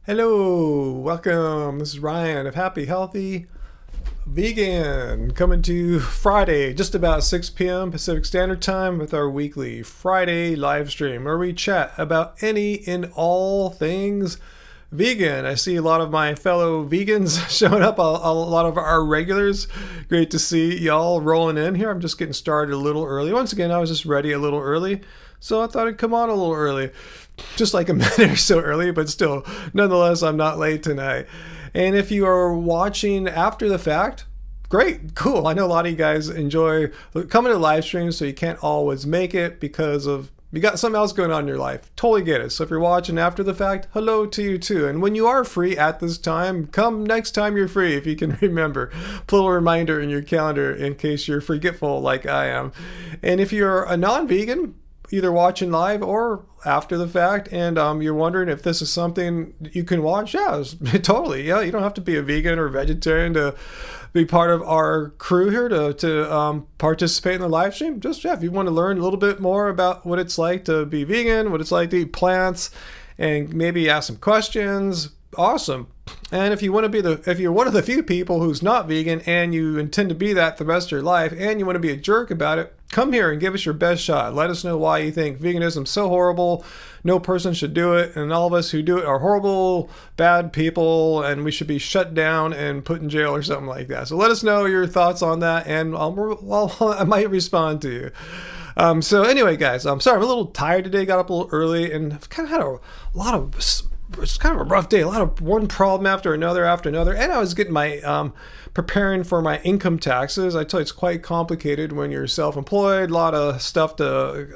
Hello, welcome. This is Ryan of Happy Healthy Vegan coming to you Friday, just about 6 p.m. Pacific Standard Time with our weekly Friday live stream where we chat about any and all things vegan. I see a lot of my fellow vegans showing up, a lot of our regulars. Great to see y'all rolling in here. I'm just getting started a little early. Once again, I was just ready a little early, so I thought I'd come on a little early. Just like a minute or so early, but still, nonetheless, I'm not late tonight. And if you are watching after the fact, great, cool. I know a lot of you guys enjoy coming to live streams, so you can't always make it because of you got something else going on in your life. Totally get it. So if you're watching after the fact, hello to you too. And when you are free at this time, come next time you're free if you can remember. Put a little reminder in your calendar in case you're forgetful like I am. And if you're a non-vegan, either watching live or after the fact, and you're wondering if this is something you can watch, yeah, totally. Yeah, you don't have to be a vegan or vegetarian to be part of our crew here to participate in the live stream. Just, yeah, if you want to learn a little bit more about what it's like to be vegan, what it's like to eat plants, and maybe ask some questions, awesome. And if you want to be if you're one of the few people who's not vegan and you intend to be that the rest of your life and you want to be a jerk about it, come here and give us your best shot. Let us know why you think veganism is so horrible, no person should do it, and all of us who do it are horrible, bad people, and we should be shut down and put in jail or something like that. So let us know your thoughts on that, and I might respond to you. So anyway, guys, I'm sorry, I'm a little tired today, got up a little early, and I've kind of had a lot of... It's kind of a rough day, a lot of one problem after another, and I was getting my preparing for my income taxes. I tell you, it's quite complicated when you're self-employed, a lot of stuff a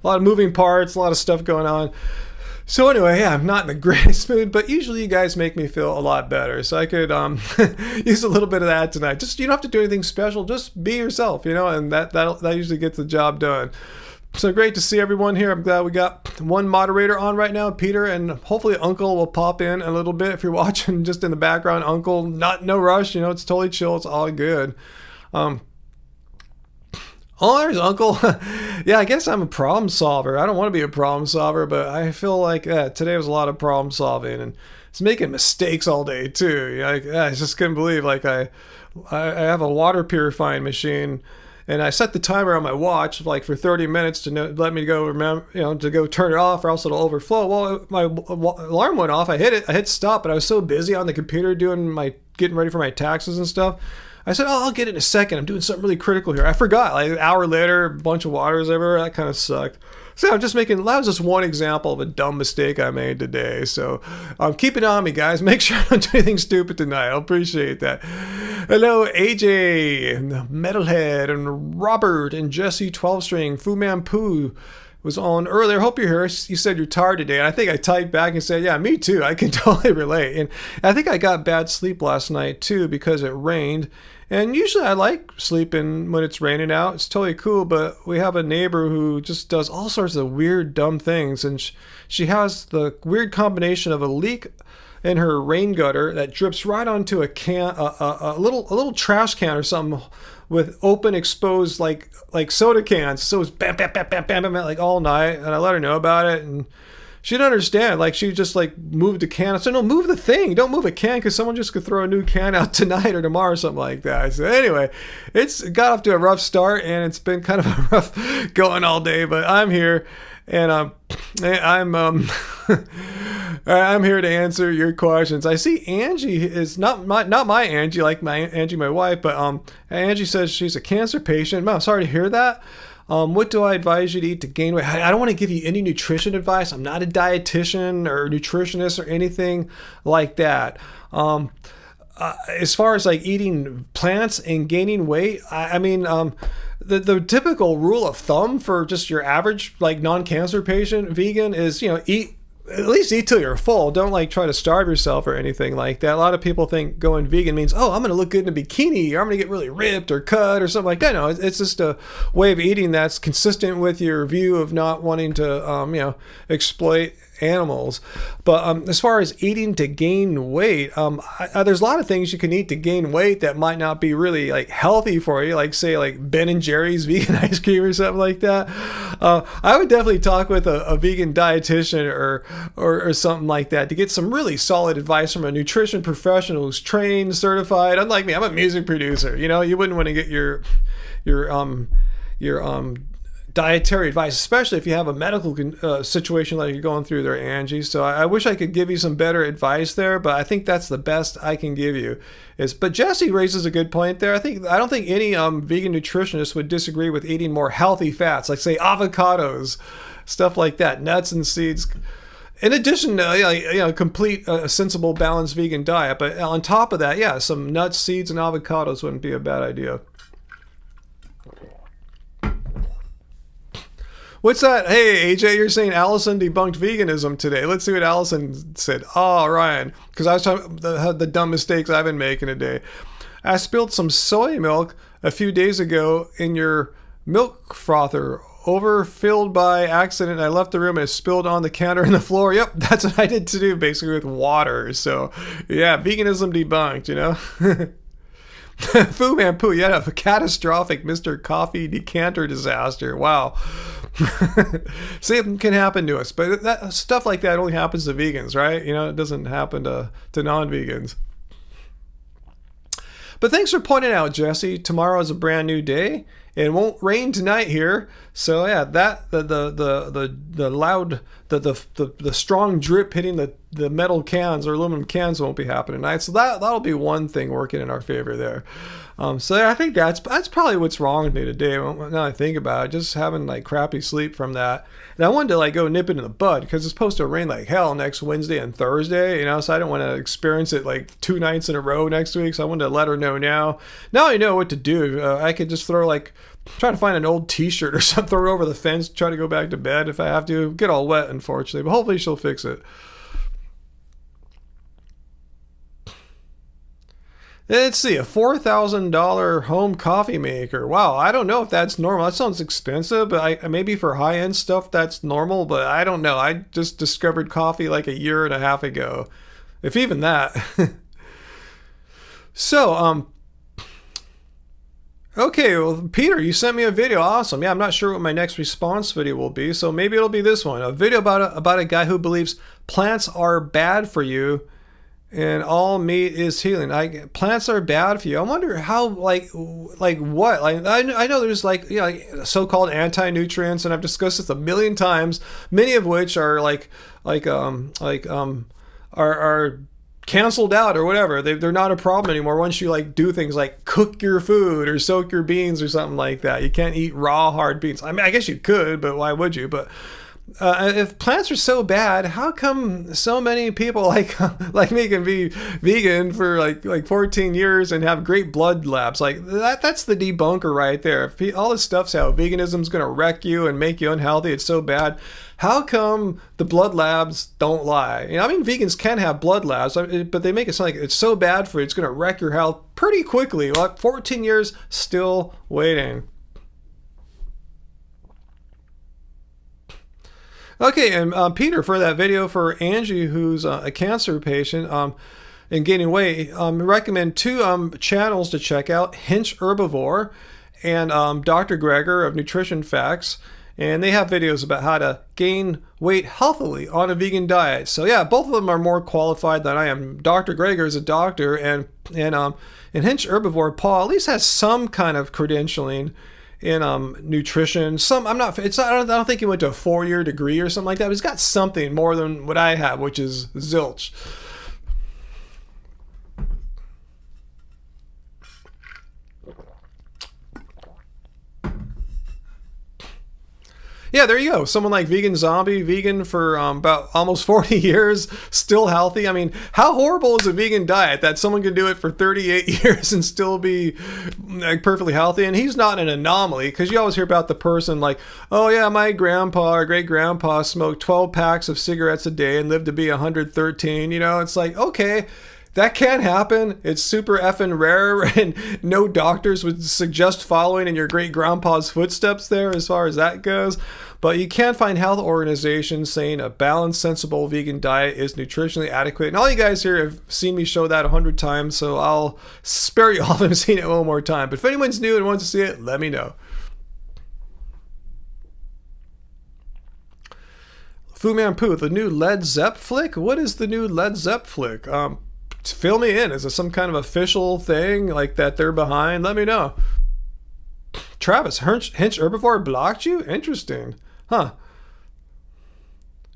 lot of moving parts, a lot of stuff going on. So anyway, yeah, I'm not in the greatest mood, but usually you guys make me feel a lot better. So I could use a little bit of that tonight. Just, you don't have to do anything special, just be yourself, and that usually gets the job done. So great to see everyone here. I'm glad we got one moderator on right now, Peter, and hopefully Uncle will pop in a little bit. If you're watching just in the background, Uncle, no rush, it's totally chill, it's all good. Oh, there's Uncle. Yeah, I guess I'm a problem solver. I don't want to be a problem solver, but I feel like today was a lot of problem solving and it's making mistakes all day too. I just couldn't believe I have a water purifying machine. And I set the timer on my watch for 30 minutes to let me go to go turn it off or else it'll overflow. Well, my alarm went off. I hit stop, but I was so busy on the computer getting ready for my taxes and stuff. I said, I'll get it in a second. I'm doing something really critical here. I forgot. An hour later, a bunch of water's everywhere. That kind of sucked. So I'm just that was just one example of a dumb mistake I made today. So keep it on me, guys. Make sure I don't do anything stupid tonight. I'll appreciate that. Hello, AJ, and Metalhead, and Robert, and Jesse 12-string, Fu Man Poo was on earlier. Hope you're here. You said you're tired today. And I think I typed back and said, yeah, me too. I can totally relate. And I think I got bad sleep last night too because it rained. And usually I like sleeping when it's raining out. It's totally cool, but we have a neighbor who just does all sorts of weird, dumb things. And she has the weird combination of a leak in her rain gutter that drips right onto a can, a little trash can or something with open, exposed like soda cans. So it's bam, bam, bam, bam, bam, bam, all night. And I let her know about it, and she didn't understand. She just moved the can. I said, no, move the thing. Don't move a can because someone just could throw a new can out tonight or tomorrow or something like that. So anyway, it's got off to a rough start and it's been kind of a rough going all day, but I'm here and I'm here to answer your questions. I see Angie is not my Angie, like my Angie, my wife, but Angie says she's a cancer patient. I'm sorry to hear that. What do I advise you to eat to gain weight? I don't want to give you any nutrition advice. I'm not a dietitian or nutritionist or anything like that. As far as eating plants and gaining weight, I mean, the typical rule of thumb for just your average non-cancer patient vegan is at least eat till you're full. Don't try to starve yourself or anything like that. A lot of people think going vegan means, I'm going to look good in a bikini or I'm going to get really ripped or cut or something like that. No, it's just a way of eating that's consistent with your view of not wanting to, exploit animals. But as far as eating to gain weight, there's a lot of things you can eat to gain weight that might not be really like healthy for you, like say like Ben and Jerry's vegan ice cream or something like that. I would definitely talk with a vegan dietitian or something like that to get some really solid advice from a nutrition professional who's trained, certified. Unlike me, I'm a music producer. You know, you wouldn't want to get your dietary advice, especially if you have a medical situation like you're going through there, Angie. So I wish I could give you some better advice there, but I think that's the best I can give you. But Jesse raises a good point there. I don't think any vegan nutritionist would disagree with eating more healthy fats, like say avocados, stuff like that, nuts and seeds. In addition to complete sensible, balanced vegan diet, but on top of that, yeah, some nuts, seeds, and avocados wouldn't be a bad idea. What's that? Hey, AJ, you're saying Allison debunked veganism today. Let's see what Allison said. Oh, Ryan, because I was talking the dumb mistakes I've been making today. I spilled some soy milk a few days ago in your milk frother. Overfilled by accident. I left the room and it spilled on the counter and the floor. Yep, that's what I did to do, basically with water. So, yeah, veganism debunked, you know? Fu Man Poo, you had a catastrophic Mr. Coffee decanter disaster. Wow. See, it can happen to us, but stuff like that only happens to vegans, right? You know, it doesn't happen to non-vegans. But thanks for pointing out, Jesse. Tomorrow is a brand new day. It won't rain tonight here, so yeah, that the loud the strong drip hitting the metal cans or aluminum cans won't be happening tonight. So that'll be one thing working in our favor there. So yeah, I think that's probably what's wrong with me today. Now I think about it, just having like crappy sleep from that. And I wanted to like go nip it in the bud because it's supposed to rain like hell next Wednesday and Thursday, you know. So I don't want to experience it like 2 nights in a row next week. So I wanted to let her know now. Now I know what to do. I could just try to find an old t-shirt or something, throw it over the fence, try to go back to bed if I have to. Get all wet, unfortunately, but hopefully she'll fix it. Let's see, a $4,000 home coffee maker. Wow, I don't know if that's normal. That sounds expensive, but maybe for high-end stuff that's normal, but I don't know. I just discovered coffee like 1.5 years ago, if even that. So, okay, well, Peter, you sent me a video. Awesome. Yeah, I'm not sure what my next response video will be, so maybe it'll be this one. A video about a guy who believes plants are bad for you and all meat is healing. Plants are bad for you. I wonder how, like what? Like I know there's like, you know, like so-called anti-nutrients, and I've discussed this a million times, many of which are are canceled out or whatever. They're not a problem anymore once you like do things like cook your food or soak your beans or something like that. You can't eat raw hard beans. I mean, I guess you could, but why would you? But if plants are so bad, how come so many people like me can be vegan for like 14 years and have great blood labs? Like that's the debunker right there. If all this stuff's how veganism's going to wreck you and make you unhealthy, it's so bad. How come the blood labs don't lie? You know, I mean, vegans can have blood labs, but they make it sound like it's so bad for you, it's going to wreck your health pretty quickly. Well, 14 years, still waiting. Okay, and Peter, for that video for Angie, who's a cancer patient and gaining weight, recommend 2 channels to check out, Hinch Herbivore and Dr. Greger of Nutrition Facts. And they have videos about how to gain weight healthily on a vegan diet. So yeah, both of them are more qualified than I am. Dr. Greger is a doctor, and Hinch Herbivore, Paul at least has some kind of credentialing in nutrition. I don't think he went to a 4-year degree or something like that, but he's got something more than what I have, which is zilch. Yeah, there you go. Someone like Vegan Zombie, vegan for about almost 40 years, still healthy. I mean, how horrible is a vegan diet that someone can do it for 38 years and still be like perfectly healthy? And he's not an anomaly, because you always hear about the person like, oh yeah, my grandpa or great grandpa smoked 12 packs of cigarettes a day and lived to be 113. You know, it's like, okay, that can happen. It's super effing rare, and no doctors would suggest following in your great grandpa's footsteps there as far as that goes. But you can find health organizations saying a balanced, sensible vegan diet is nutritionally adequate. And all you guys here have seen me show that 100 times, so I'll spare you all from seeing it one more time. But if anyone's new and wants to see it, let me know. Fu Man Poo, the new Led Zepp flick? What is the new Led Zepp flick? Fill me in. Is it some kind of official thing like that they're behind? Let me know. Travis, Hinch Herbivore blocked you? Interesting. Huh.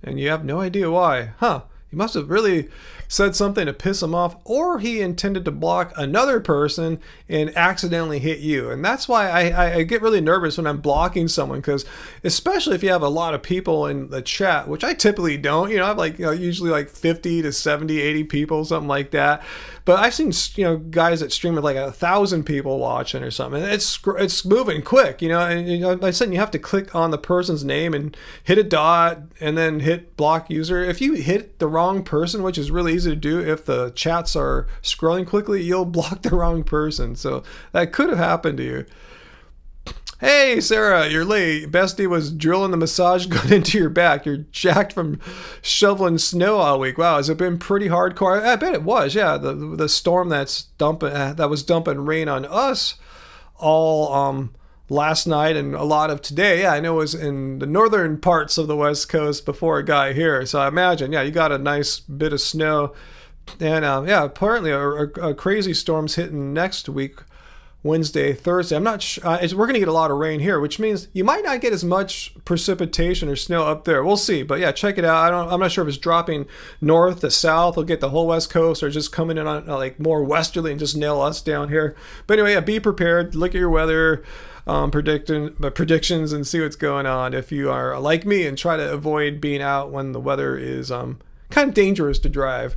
And you have no idea why. Huh. He must have really said something to piss him off, or he intended to block another person and accidentally hit you. And that's why I get really nervous when I'm blocking someone, because especially if you have a lot of people in the chat, which I typically don't, I have like, usually like 50 to 70, 80 people, something like that. But I've seen, guys that stream with like 1,000 people watching or something. And it's moving quick, and like I said, you have to click on the person's name and hit a dot and then hit block user. If you hit the wrong person, which is really easy to do if the chats are scrolling quickly, you'll block the wrong person. So that could have happened to you. Hey, Sarah, you're late. Bestie was drilling the massage gun into your back. You're jacked from shoveling snow all week. Wow, has it been pretty hardcore? I bet it was, yeah. The storm that was dumping rain on us all last night and a lot of today. Yeah, I know it was in the northern parts of the West Coast before it got here. So I imagine, yeah, you got a nice bit of snow. And yeah, apparently a crazy storm's hitting next week. Wednesday, Thursday. I'm not sure. We're going to get a lot of rain here, which means you might not get as much precipitation or snow up there. We'll see. But yeah, check it out. I'm not sure if it's dropping north to south. We'll get the whole West Coast, or just coming in on like more westerly and just nail us down here. But anyway, yeah, be prepared. Look at your weather predictions and see what's going on. If you are like me and try to avoid being out when the weather is kind of dangerous to drive.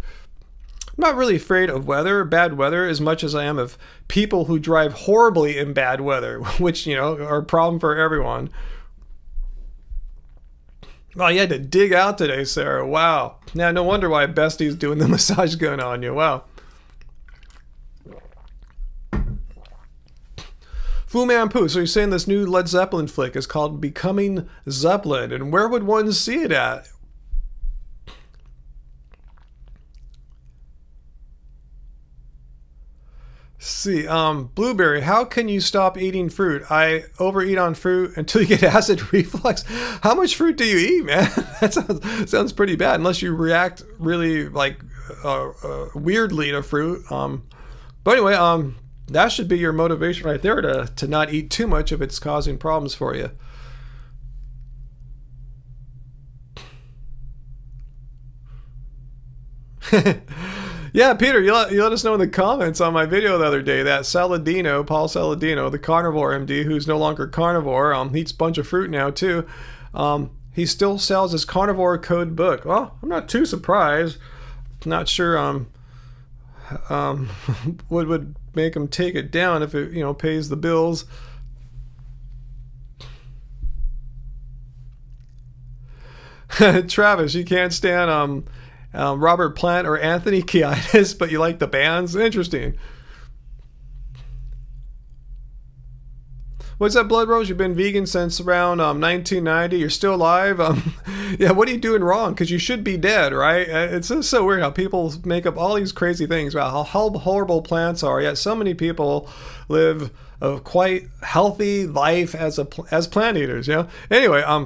I'm not really afraid of bad weather, as much as I am of people who drive horribly in bad weather, which, are a problem for everyone. Oh, you had to dig out today, Sarah. Wow. Now, no wonder why Bestie's doing the massage gun on you. Wow. Fu Man Poo, so you're saying this new Led Zeppelin flick is called Becoming Zeppelin, and where would one see it at? See, Blueberry, how can you stop eating fruit? I overeat on fruit until you get acid reflux. How much fruit do you eat, man? That sounds pretty bad, unless you react really like weirdly to fruit. But anyway, that should be your motivation right there to not eat too much if it's causing problems for you. Yeah, Peter, you let us know in the comments on my video the other day that Saladino, Paul Saladino, the carnivore MD, who's no longer carnivore, eats a bunch of fruit now too. He still sells his carnivore code book. Well, I'm not too surprised. Not sure what would make him take it down if it pays the bills. Travis, you can't stand Robert Plant or Anthony Kiedis, but you like the bands? Interesting. What's that, Blood Rose? You've been vegan since around 1990. You're still alive? Yeah, what are you doing wrong? Because you should be dead, right? It's just so weird how people make up all these crazy things about how horrible plants are, yet so many people live a quite healthy life as plant eaters, Anyway,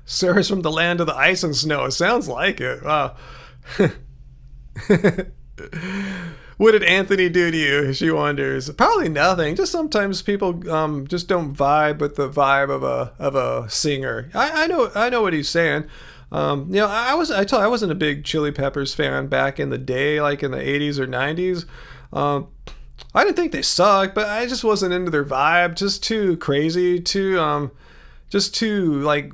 Sarah's from the land of the ice and snow. It sounds like it. Wow. What did Anthony do to you? She wonders. Probably nothing. Just sometimes people just don't vibe with the vibe of a singer. I know what he's saying. I wasn't a big Chili Peppers fan back in the day, like in the 80s or 90s. I didn't think they sucked, but I just wasn't into their vibe. Just too crazy, just too like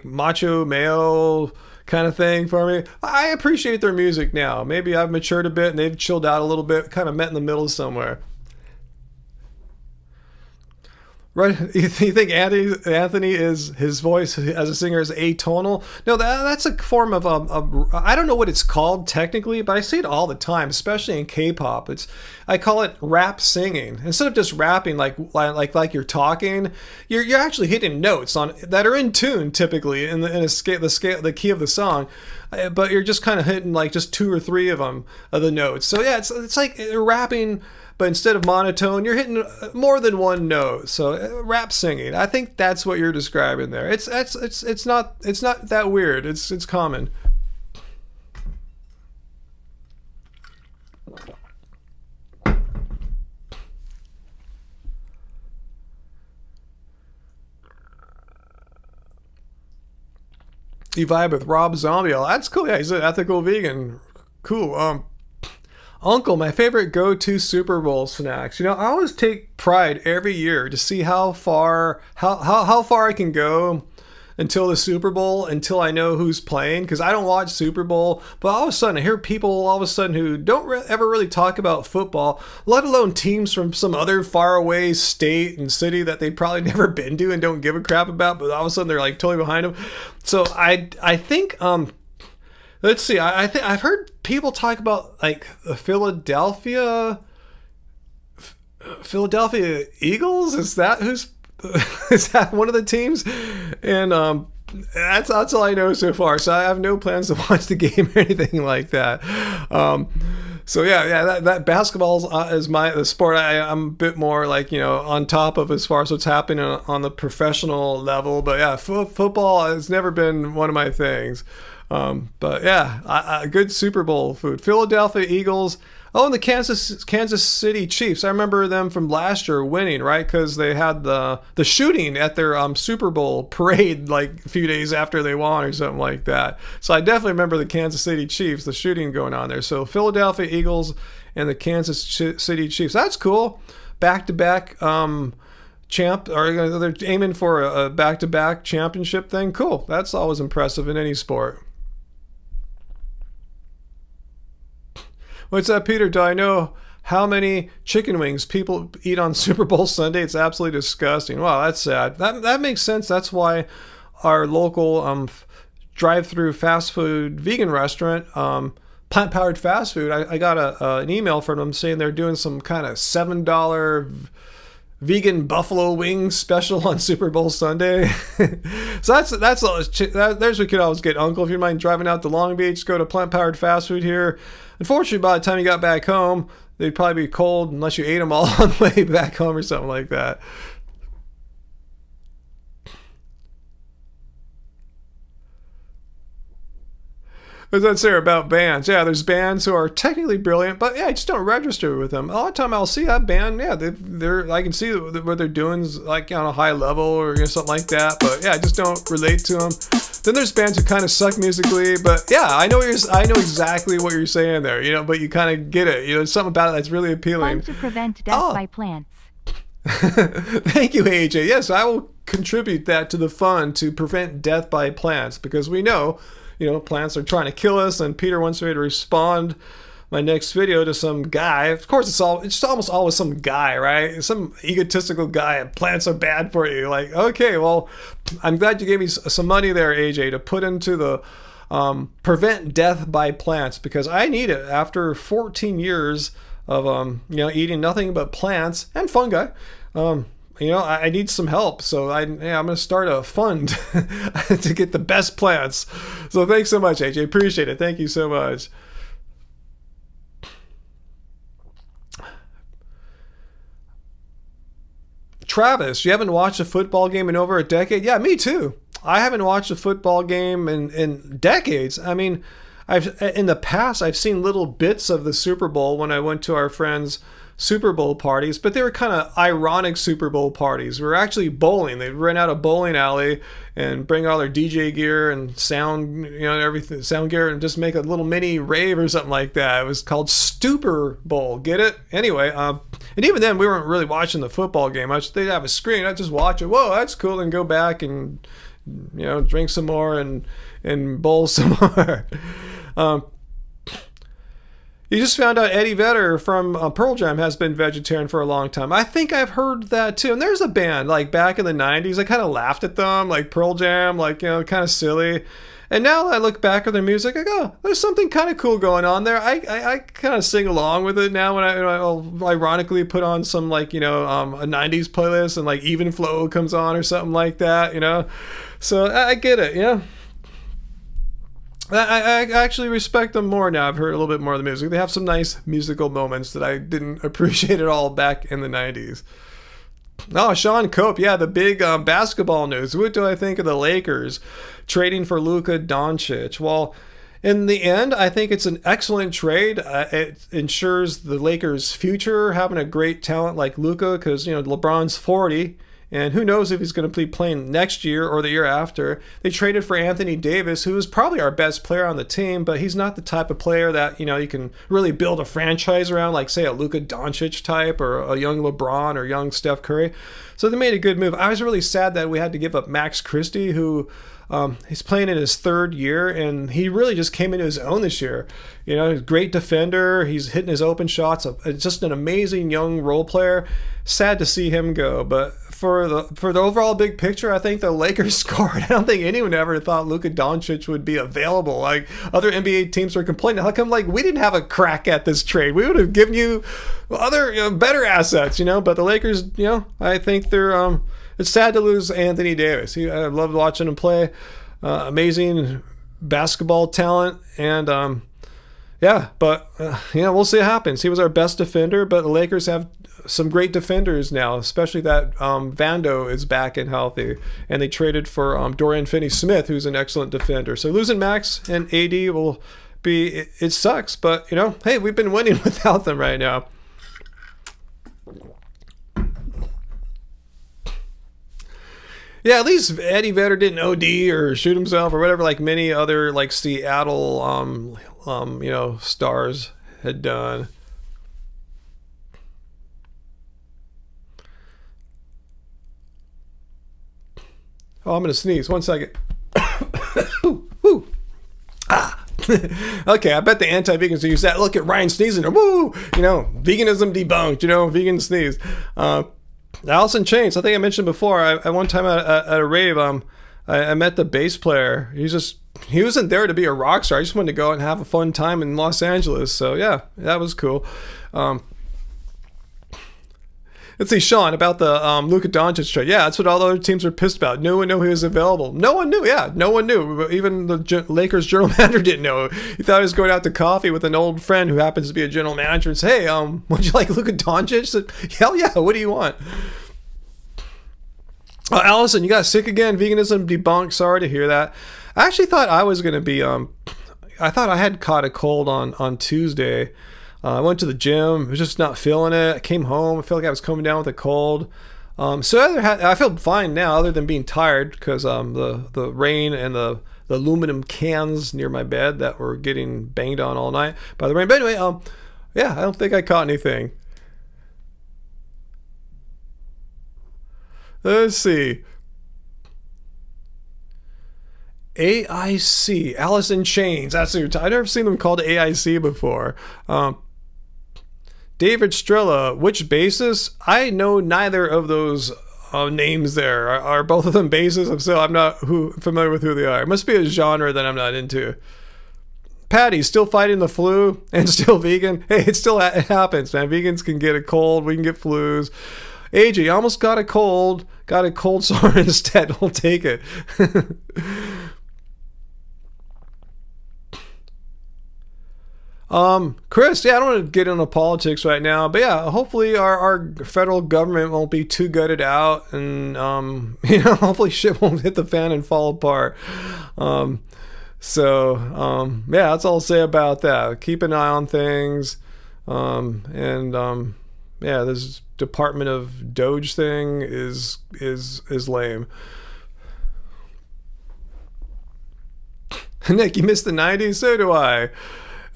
macho male kind of thing for me. I appreciate their music now. Maybe I've matured a bit and they've chilled out a little bit, kind of met in the middle somewhere. Right? You think Anthony is his voice as a singer is atonal? No, that's a form of I don't know what it's called technically, but I see it all the time, especially in K-pop. I call it rap singing. Instead of just rapping like you're talking, you're actually hitting notes on that are in tune typically in the key of the song, but you're just kind of hitting like just 2 or 3 of them of the notes. So yeah, it's like rapping. But instead of monotone, you're hitting more than one note. So rap singing. I think that's what you're describing there. It's not that weird. It's common. You vibe with Rob Zombie. Oh, that's cool. Yeah, he's an ethical vegan. Cool. Uncle, my favorite go-to Super Bowl snacks. You know, I always take pride every year to see how far I can go until the Super Bowl, until I know who's playing, because I don't watch Super Bowl. But all of a sudden, I hear people all of a sudden who don't ever really talk about football, let alone teams from some other faraway state and city that they've probably never been to and don't give a crap about. But all of a sudden, they're like totally behind them. So I think let's see. I think I've heard people talk about like the Philadelphia Eagles. Is that one of the teams? And that's all I know so far. So I have no plans to watch the game or anything like that. So yeah, that basketball is the sport I'm a bit more like, you know, on top of as far as what's happening on the professional level. But yeah, football has never been one of my things. But yeah, good Super Bowl food. Philadelphia Eagles. Oh, and the Kansas City Chiefs. I remember them from last year winning, right? Because they had the shooting at their Super Bowl parade like a few days after they won or something like that. So I definitely remember the Kansas City Chiefs, the shooting going on there. So Philadelphia Eagles and the Kansas City Chiefs. That's cool. Back-to-back champ, or they're aiming for a back-to-back championship thing. Cool. That's always impressive in any sport. What's up, Peter? Do I know how many chicken wings people eat on Super Bowl Sunday? It's absolutely disgusting. Wow, that's sad. That makes sense. That's why our local drive-through fast food vegan restaurant, plant-powered fast food, I got an email from them saying they're doing some kind of $7 vegan buffalo wing special on Super Bowl Sunday. So there's we could always get, Uncle. If you mind driving out to Long Beach, go to plant-powered fast food here. Unfortunately, by the time you got back home, they'd probably be cold unless you ate them all on the way back home or something like that. What does that say about bands? Yeah, there's bands who are technically brilliant, but yeah, I just don't register with them. A lot of time I'll see that band, yeah, they're I can see what they're doing is like on a high level or something like that, but yeah, I just don't relate to them. Then there's bands who kind of suck musically, but yeah, I know exactly what you're saying there, you know, but you kind of get it, you know, something about it that's really appealing. Fun to prevent death by plants. Thank you, AJ. Yes, I will contribute that to the fund to prevent death by plants, because we know, you know, plants are trying to kill us, and Peter wants me to respond my next video to some guy. Of course, it's almost always some guy, right? Some egotistical guy, and plants are bad for you. Like, okay, well, I'm glad you gave me some money there, AJ, to put into the prevent death by plants, because I need it after 14 years of you know, eating nothing but plants and fungi. You know, I need some help, so I'm going to start a fund to get the best plants. So thanks so much, AJ. Appreciate it. Thank you so much. Travis, you haven't watched a football game in over a decade? Yeah, me too. I haven't watched a football game in decades. I mean, in the past, I've seen little bits of the Super Bowl when I went to our friends' Super Bowl parties, but they were kind of ironic Super Bowl parties. We were actually bowling. They'd rent out a bowling alley and bring all their DJ gear and sound, you know, everything, sound gear, and just make a little mini rave or something like that. It was called Stupor Bowl. Get it? Anyway, and even then, we weren't really watching the football game much. They'd have a screen. I'd just watch it. Whoa, that's cool. And go back and, you know, drink some more and bowl some more. You just found out Eddie Vedder from Pearl Jam has been vegetarian for a long time. I think I've heard that too. And there's a band like back in the 90s, I kind of laughed at them, like Pearl Jam, like, you know, kind of silly. And now I look back at their music, I go, there's something kind of cool going on there. I kind of sing along with it now when I'll ironically put on some, like, you know, a 90s playlist and like Even Flow comes on or something like that, you know. So I get it, yeah. I actually respect them more now. I've heard a little bit more of the music. They have some nice musical moments that I didn't appreciate at all back in the 90s. Oh, Sean Cope. Yeah, the big basketball news. What do I think of the Lakers trading for Luka Doncic? Well, in the end, I think it's an excellent trade. It ensures the Lakers' future, having a great talent like Luka, because, you know, LeBron's 40. And who knows if he's going to be playing next year or the year after. They traded for Anthony Davis, who is probably our best player on the team, but he's not the type of player that, you know, you can really build a franchise around, like, say, a Luka Doncic type or a young LeBron or young Steph Curry. So they made a good move. I was really sad that we had to give up Max Christie, who he's playing in his third year, and he really just came into his own this year. You know, he's a great defender. He's hitting his open shots. Just an amazing young role player. Sad to see him go, but for the overall big picture, I think the Lakers scored. I don't think anyone ever thought Luka Doncic would be available. Like, other NBA teams were complaining, how come, like, we didn't have a crack at this trade? We would have given you other, you know, better assets, you know. But the Lakers, you know, I think they're it's sad to lose Anthony Davis. I loved watching him play. Amazing basketball talent, and yeah, but you know, we'll see what happens. He was our best defender, but the Lakers have some great defenders now, especially that Vando is back and healthy, and they traded for Dorian Finney-Smith, who's an excellent defender. So losing Max and AD will be, it sucks, but, you know, hey, we've been winning without them right now. Yeah, at least Eddie Vedder didn't OD or shoot himself or whatever, like many other, like, Seattle you know, stars had done. Oh, I'm going to sneeze. 1 second. Ooh, ooh. Ah. Okay, I bet the anti-vegans will use that. Look at Ryan sneezing. Woo! You know, veganism debunked. You know, vegan sneeze. Alice in Chains. I think I mentioned before. I one time at a rave, I met the bass player. He wasn't there to be a rock star. I just wanted to go and have a fun time in Los Angeles. So yeah, that was cool. Let's see, Sean, about the Luka Doncic trade. Yeah, that's what all the other teams were pissed about. No one knew he was available. No one knew. Yeah, no one knew. Even the Lakers general manager didn't know. He thought he was going out to coffee with an old friend who happens to be a general manager and say, hey, would you like Luka Doncic? Said, hell yeah, what do you want? Allison, you got sick again. Veganism debunked. Sorry to hear that. I actually thought I was going to be, I thought I had caught a cold on Tuesday. I went to the gym. I was just not feeling it. I came home. I felt like I was coming down with a cold. So I feel fine now, other than being tired because the rain and the aluminum cans near my bed that were getting banged on all night by the rain. But anyway, yeah, I don't think I caught anything. Let's see. AIC, Alice in Chains. That's I've never seen them called AIC before. David Strella, which basis? I know neither of those names there. Are both of them bases? So I'm not familiar with who they are. It must be a genre that I'm not into. Patty, still fighting the flu and still vegan. Hey, it happens, man. Vegans can get a cold. We can get flus. AJ, almost got a cold sore instead. We'll take it. Chris, yeah, I don't want to get into politics right now, but yeah, hopefully our federal government won't be too gutted out, and you know, hopefully shit won't hit the fan and fall apart. Yeah, that's all I'll say about that. Keep an eye on things, yeah, this Department of Doge thing is lame. Nick, you missed the 90s? So do I.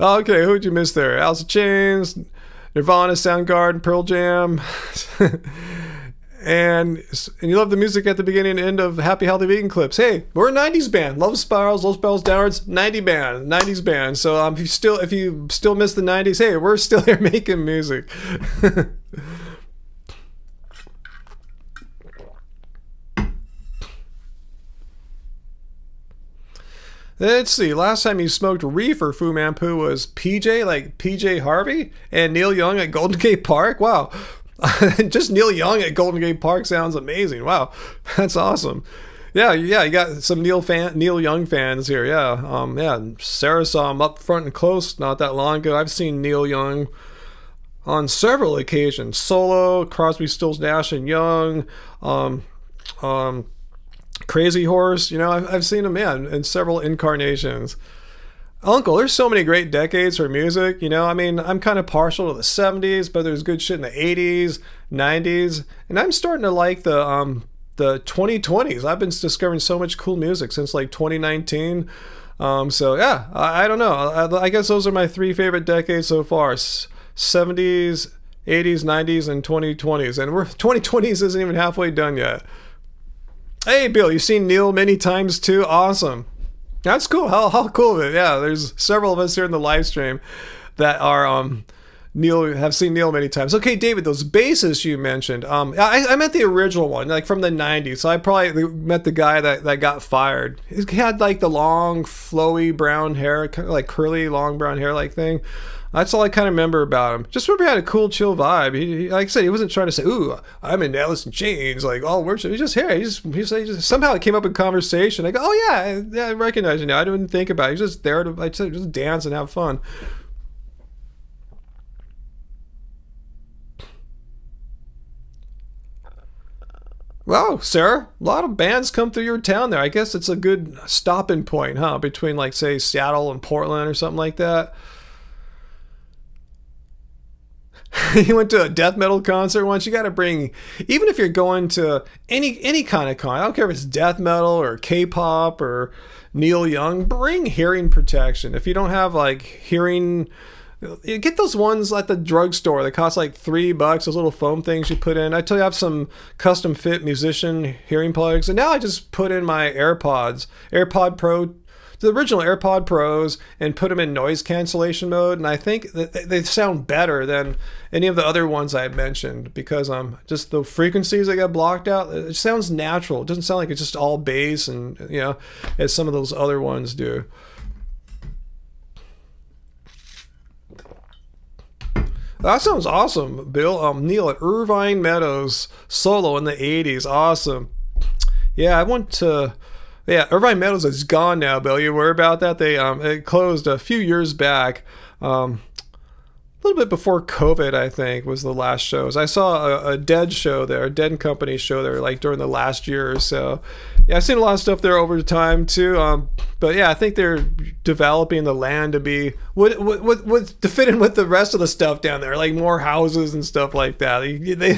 Okay, who'd you miss there? Alice in Chains, Nirvana, Soundgarden, Pearl Jam. And you love the music at the beginning and end of Happy Healthy Vegan clips. Hey, we're a 90s band. Love spirals, low spirals, downwards, 90s band. So if you still miss the 90s, hey, we're still here making music. Let's see. Last time you smoked reefer, Fu Manpu, was PJ, like PJ Harvey, and Neil Young at Golden Gate Park. Wow. Just Neil Young at Golden Gate Park sounds amazing. Wow. That's awesome. Yeah, you got some Neil Young fans here. Yeah. Sarah saw him up front and close not that long ago. I've seen Neil Young on several occasions. Solo, Crosby, Stills, Nash and Young, Crazy Horse, I've seen him in several incarnations. Uncle, there's so many great decades for music, I'm kind of partial to the 70s, but there's good shit in the 80s, 90s, and I'm starting to like the 2020s. I've been discovering so much cool music since like 2019. So yeah, I don't know. I guess those are my three favorite decades so far: 70s, 80s, 90s, and 2020s. And 2020s isn't even halfway done yet. Hey, Bill, you've seen Neil many times too? Awesome. That's cool. How cool is it? Yeah, there's several of us here in the live stream that are have seen Neil many times. Okay, David, those bassists you mentioned. I meant the original one, like from the 90s. So I probably met the guy that got fired. He had like the long, flowy brown hair, kind of like curly, long brown hair like thing. That's all I kind of remember about him. Just remember he had a cool, chill vibe. He like I said, he wasn't trying to say, "Ooh, I'm in Alice in Chains," like all worship. He's just here. He just somehow it came up in conversation. I go, "Oh yeah, I recognize you now." I didn't think about it. He's just there to just dance and have fun. Wow, Sarah, a lot of bands come through your town there. I guess it's a good stopping point, huh? Between like say Seattle and Portland or something like that. You went to a death metal concert once. You got to bring, even if you're going to any kind of con, I don't care if it's death metal or K-pop or Neil Young, bring hearing protection. If you don't have like hearing, you get those ones at the drugstore that cost like $3, those little foam things you put in. I tell you, I have some custom fit musician hearing plugs, and now I just put in my AirPod Pro, the original AirPod Pros, and put them in noise cancellation mode, and I think that they sound better than any of the other ones I mentioned, because just the frequencies that get blocked out, it sounds natural. It doesn't sound like it's just all bass and as some of those other ones do. That sounds awesome, Bill. Neil at Irvine Meadows solo in the 80s. Awesome. Yeah, I went to... Yeah, Irvine Meadows is gone now, Bill. You worry about that? It closed a few years back. A little bit before COVID, I think, was the last shows. I saw a Dead show there, a Dead and Company show there, like during the last year or so. Yeah, I've seen a lot of stuff there over time too. But yeah, I think they're developing the land to be to fit in with the rest of the stuff down there, like more houses and stuff like that.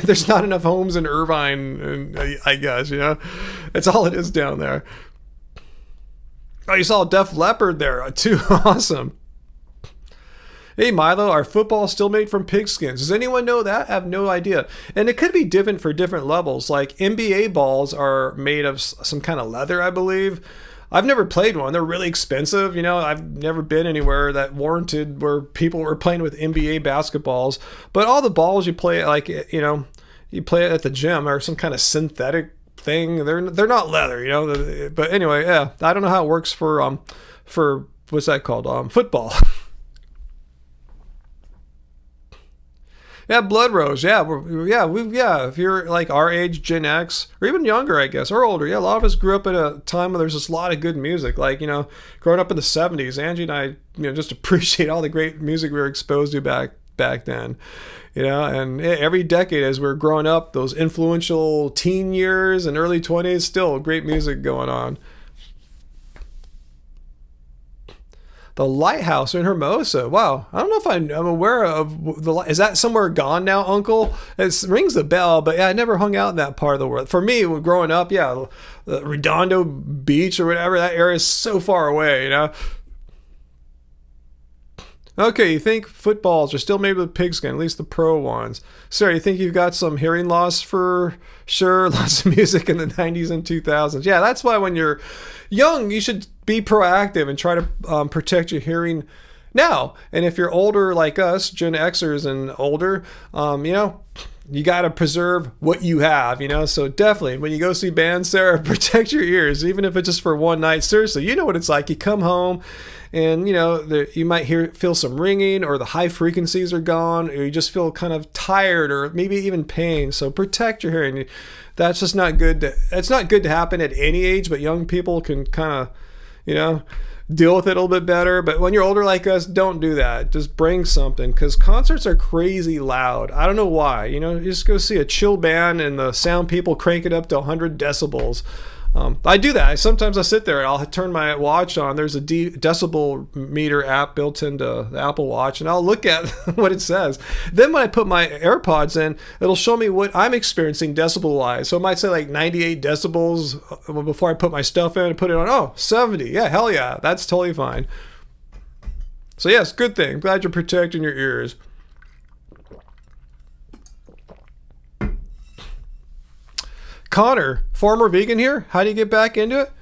There's not enough homes in Irvine, I guess. That's all it is down there. Oh, you saw Def Leppard there too. Awesome. Hey Milo, are footballs still made from pigskins? Does anyone know that? I have no idea. And it could be different for different levels. Like NBA balls are made of some kind of leather, I believe. I've never played one. They're really expensive. I've never been anywhere that warranted where people were playing with NBA basketballs. But all the balls you play, you play it at the gym are some kind of synthetic thing. They're not leather, But anyway, yeah, I don't know how it works for what's that called? Football. Yeah, Blood Rose. Yeah, if you're like our age, Gen X, or even younger, I guess, or older. Yeah, a lot of us grew up at a time where there's just a lot of good music. Like, growing up in the 70s, Angie and I, just appreciate all the great music we were exposed to back then. And every decade as we're growing up, those influential teen years and early 20s, still great music going on. The Lighthouse in Hermosa. Wow. I don't know if I'm aware of is that somewhere gone now, Uncle? It rings a bell, but yeah, I never hung out in that part of the world. For me, growing up, yeah, the Redondo Beach or whatever, that area is so far away, Okay, you think footballs are still made with pigskin, at least the pro ones. Sarah, you think you've got some hearing loss for sure? Lots of music in the 90s and 2000s. Yeah, that's why when you're young, you should be proactive and try to protect your hearing now. And if you're older like us, Gen Xers and older, you got to preserve what you have, So definitely, when you go see bands, Sarah, protect your ears, even if it's just for one night. Seriously, you know what it's like. You come home and, you might feel some ringing, or the high frequencies are gone, or you just feel kind of tired, or maybe even pain. So protect your hearing. That's just not good. It's not good to happen at any age, but young people can kind of, deal with it a little bit better. But when you're older like us, don't do that. Just bring something, because concerts are crazy loud. I don't know why. You just go see a chill band and the sound people crank it up to 100 decibels. I do that. Sometimes I sit there and I'll turn my watch on. There's a decibel meter app built into the Apple Watch, and I'll look at what it says. Then when I put my AirPods in, it'll show me what I'm experiencing decibel-wise. So it might say like 98 decibels before I put my stuff in and put it on. Oh, 70. Yeah, hell yeah. That's totally fine. So yes, good thing. Glad you're protecting your ears. Connor, former vegan here. How do you get back into it?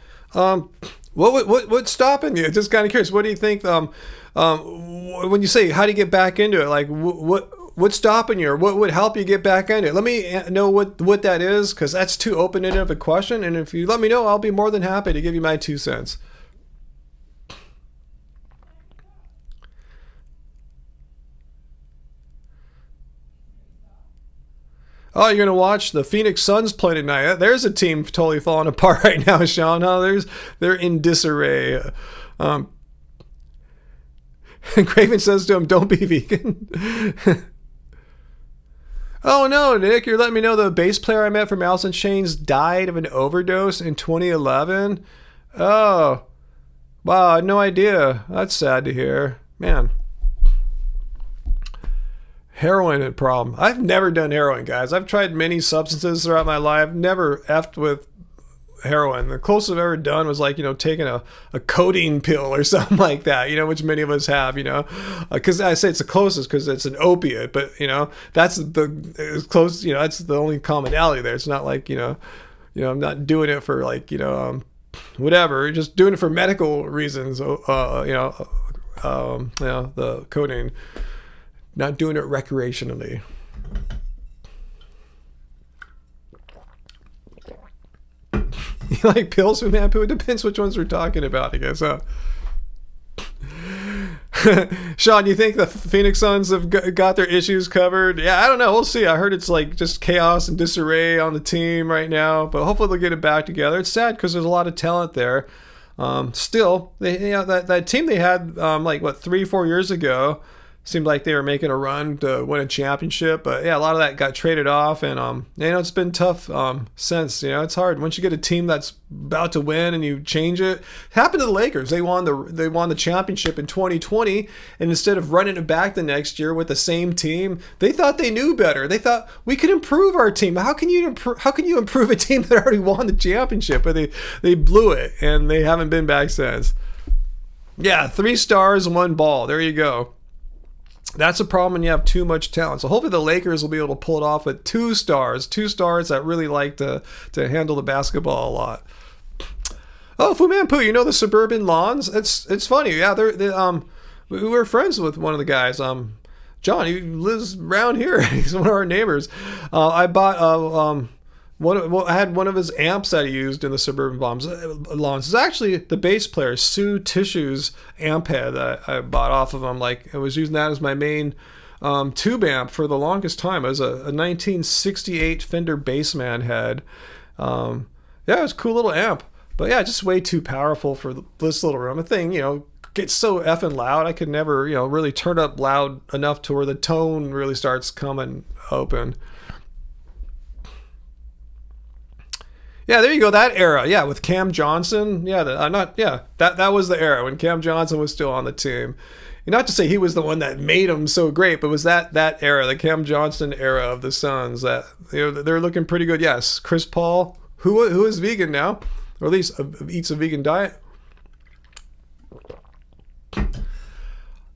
What's stopping you? Just kind of curious. What do you think? When you say how do you get back into it, like what's stopping you, or what would help you get back into it? Let me know what that is, because that's too open-ended of a question. And if you let me know, I'll be more than happy to give you my 2 cents. Oh, you're going to watch the Phoenix Suns play tonight. There's a team totally falling apart right now, Sean. They're in disarray. Craven says to him, don't be vegan. Oh, no, Nick, you're letting me know the bass player I met from Alice in Chains died of an overdose in 2011. Oh, wow, I had no idea. That's sad to hear. Man. Heroin problem. I've never done heroin, guys. I've tried many substances throughout my life. Never effed with heroin. The closest I've ever done was like, taking a codeine pill or something like that, which many of us have, because I say it's the closest because it's an opiate, but, that's the close, that's the only commonality there. It's not like, I'm not doing it for like, whatever, just doing it for medical reasons, the codeine. Not doing it recreationally. You like pills from Shampoo? It depends which ones we're talking about, I guess. Sean, you think the Phoenix Suns have got their issues covered? Yeah, I don't know. We'll see. I heard it's like just chaos and disarray on the team right now, but hopefully they'll get it back together. It's sad because there's a lot of talent there. Still, that team they had 3-4 years ago seemed like they were making a run to win a championship, but yeah, a lot of that got traded off, and it's been tough since. It's hard once you get a team that's about to win and you change it. It happened to the Lakers. They won the championship in 2020, and instead of running it back the next year with the same team, they thought they knew better. They thought we could improve our team. How can you improve a team that already won the championship? But they blew it, and they haven't been back since. Yeah, 3 stars, 1 ball. There you go. That's a problem when you have too much talent. So hopefully the Lakers will be able to pull it off with 2 stars that really like to handle the basketball a lot. Oh, Fu Manpu, the suburban lawns? It's funny. Yeah, we were friends with one of the guys. John, he lives around here. He's one of our neighbors. I bought I had one of his amps that he used in the suburban lawns. It's actually the bass player Sue Tissue's amp head that I bought off of him. Like, I was using that as my main tube amp for the longest time. It was a 1968 Fender Bassman head. Yeah, it was a cool little amp. But yeah, just way too powerful for this little room. The thing, gets so effing loud. I could never, really turn up loud enough to where the tone really starts coming open. Yeah, there you go. That era, yeah, with Cam Johnson. Yeah, that was the era when Cam Johnson was still on the team. Not to say he was the one that made him so great, but it was that era, the Cam Johnson era of the Suns, that they're looking pretty good. Yes, Chris Paul, who is vegan now, or at least eats a vegan diet.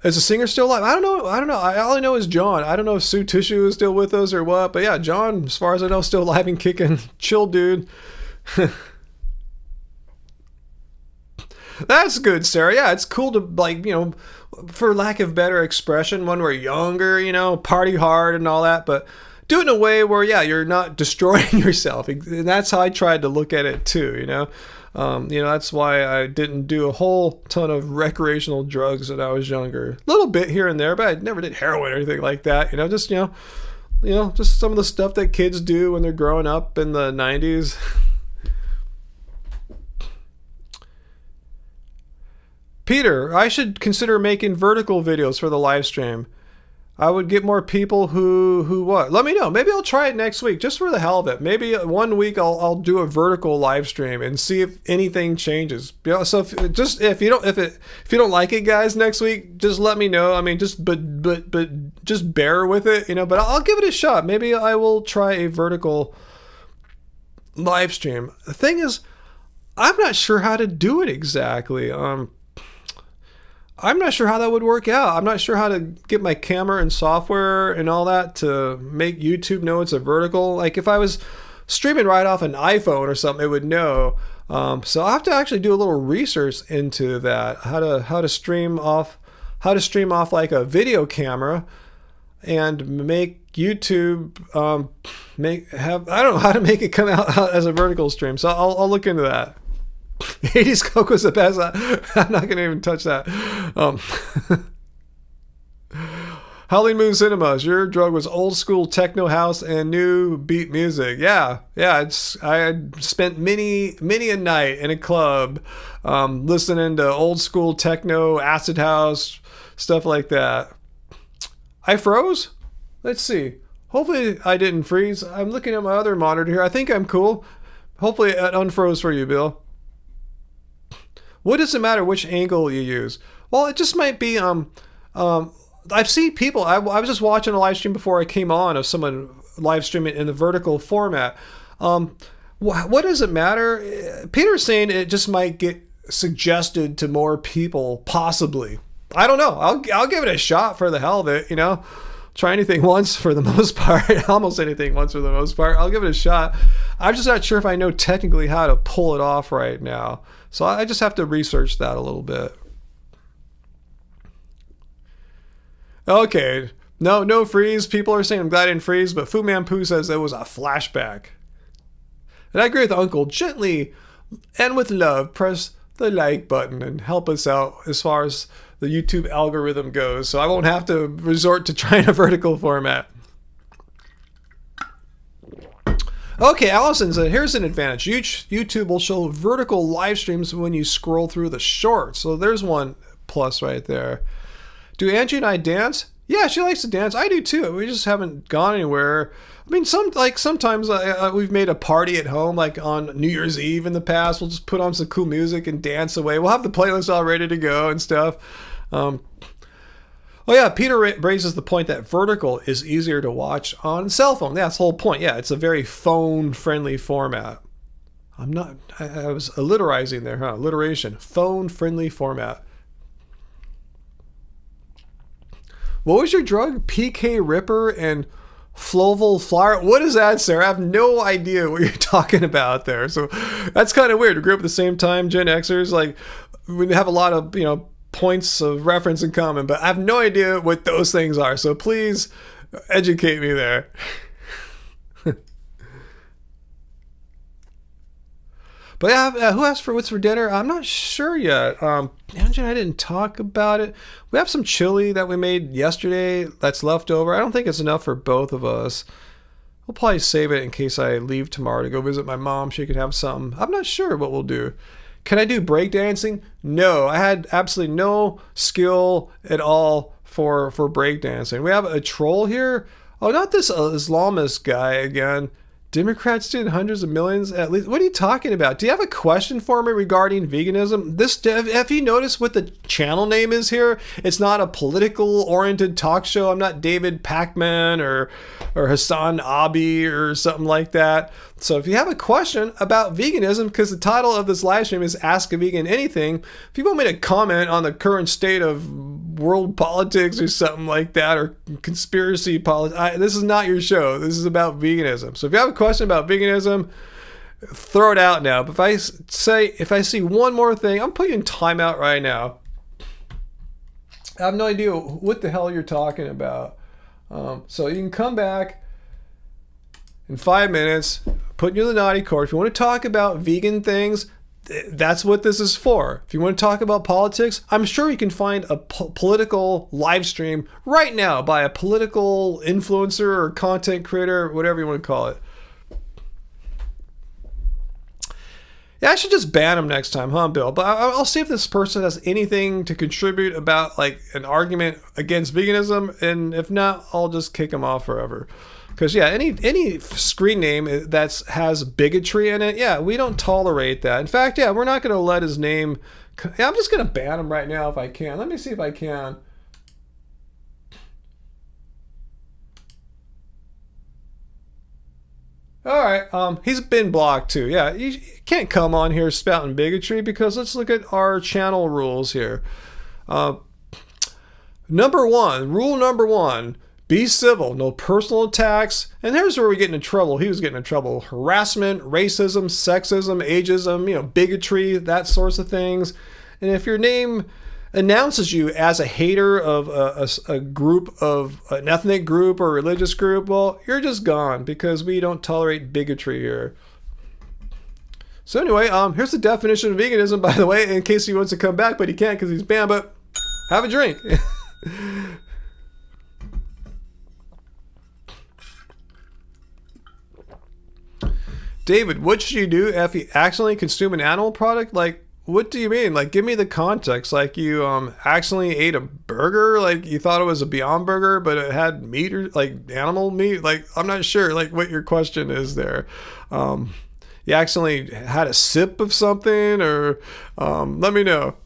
Is the singer still alive? I don't know. All I know is John. I don't know if Sue Tissue is still with us or what. But yeah, John, as far as I know, still alive and kicking. Chill, dude. That's good, Sarah. Yeah, it's cool to, like, for lack of better expression, when we're younger, party hard and all that. But do it in a way where, yeah, you're not destroying yourself. And that's how I tried to look at it too, that's why I didn't do a whole ton of recreational drugs when I was younger. A little bit here and there, but I never did heroin or anything like that. Just some of the stuff that kids do when they're growing up in the 90s. Peter, I should consider making vertical videos for the live stream. I would get more people who what? Let me know. Maybe I'll try it next week, just for the hell of it. Maybe 1 week I'll do a vertical live stream and see if anything changes. So if you don't like it, guys, next week, just let me know. I mean, just bear with it, But I'll give it a shot. Maybe I will try a vertical live stream. The thing is, I'm not sure how to do it exactly. I'm not sure how that would work out. I'm not sure how to get my camera and software and all that to make YouTube know it's a vertical. Like if I was streaming right off an iPhone or something, it would know. So I'll have to actually do a little research into that. How to stream off like a video camera and make YouTube I don't know how to make it come out as a vertical stream. So I'll look into that. 80s Coke was the best. I'm not going to even touch that. Howling Moon Cinemas, your drug was old school techno house and new beat music. Yeah. I spent many a night in a club listening to old school techno, acid house, stuff like that. I froze? Let's see. Hopefully I didn't freeze. I'm looking at my other monitor here. I think I'm cool. Hopefully it unfroze for you, Bill. What does it matter which angle you use? Well, it just might be, I've seen people, I was just watching a live stream before I came on of someone live streaming in the vertical format. What does it matter? Peter's saying it just might get suggested to more people, possibly. I don't know. I'll give it a shot for the hell of it, Try anything once for the most part. Almost anything once for the most part. I'll give it a shot. I'm just not sure if I know technically how to pull it off right now. So I just have to research that a little bit. Okay. No freeze. People are saying I'm glad I didn't freeze, but Fu Man Poo says it was a flashback. And I agree with Uncle. Gently and with love, press the like button and help us out as far as the YouTube algorithm goes. So I won't have to resort to trying a vertical format. Okay, Allison said, here's an advantage. YouTube will show vertical live streams when you scroll through the shorts. So there's one plus right there. Do Angie and I dance? Yeah, she likes to dance. I do too. We just haven't gone anywhere. I mean, sometimes we've made a party at home, like on New Year's Eve in the past. We'll just put on some cool music and dance away. We'll have the playlist all ready to go and stuff. Oh yeah, Peter raises the point that vertical is easier to watch on cell phone. Yeah, that's the whole point. Yeah, it's a very phone-friendly format. I was alliterizing there, huh? Alliteration. Phone-friendly format. What was your drug? PK Ripper and Floval Flower? What is that, sir? I have no idea what you're talking about there. So that's kind of weird. We grew up at the same time, Gen Xers. Like, we have a lot of, points of reference in common, but I have no idea what those things are. So please educate me there. But yeah, who asked for what's for dinner? I'm not sure yet. Angela and I didn't talk about it. We have some chili that we made yesterday that's left over. I don't think it's enough for both of us. We'll probably save it in case I leave tomorrow to go visit my mom. She could have some. I'm not sure what we'll do. Can I do breakdancing? No, I had absolutely no skill at all for breakdancing. We have a troll here. Oh, not this Islamist guy again. Democrats did hundreds of millions at least. What are you talking about? Do you have a question for me regarding veganism? Have you noticed what the channel name is here? It's not a political oriented talk show. I'm not David Pacman or Hassan Abi or something like that. So if you have a question about veganism, because the title of this live stream is Ask a Vegan Anything, if you want me to comment on the current state of world politics or something like that, or conspiracy politics, this is not your show. This is about veganism. So if you have a question about veganism, throw it out now. But if I see one more thing, I'm putting you in timeout right now. I have no idea what the hell you're talking about. So you can come back in 5 minutes, put you in the naughty court. If you want to talk about vegan things, that's what this is for. If you want to talk about politics, I'm sure you can find a political live stream right now by a political influencer or content creator, whatever you want to call it. Yeah, I should just ban him next time, huh, Bill? But I'll see if this person has anything to contribute about like an argument against veganism, and if not, I'll just kick him off forever. Because yeah, any screen name that has bigotry in it, yeah, we don't tolerate that. In fact, yeah, we're not going to let his name. Yeah, I'm just going to ban him right now if I can. Let me see if I can. All right, he's been blocked too. Yeah, you can't come on here spouting bigotry, because let's look at our channel rules here. Rule number one. Be civil, no personal attacks. And here's where we get into trouble. He was getting in trouble. Harassment, racism, sexism, ageism, bigotry, that sorts of things. And if your name announces you as a hater of a group of an ethnic group or religious group, well, you're just gone, because we don't tolerate bigotry here. So anyway, here's the definition of veganism, by the way, in case he wants to come back, but he can't because he's banned. But have a drink. David, what should you do if you accidentally consume an animal product? Like, what do you mean? Like, give me the context. Like, you accidentally ate a burger? Like, you thought it was a Beyond Burger, but it had meat, or like animal meat? Like, I'm not sure like what your question is there. You accidentally had a sip of something, or let me know.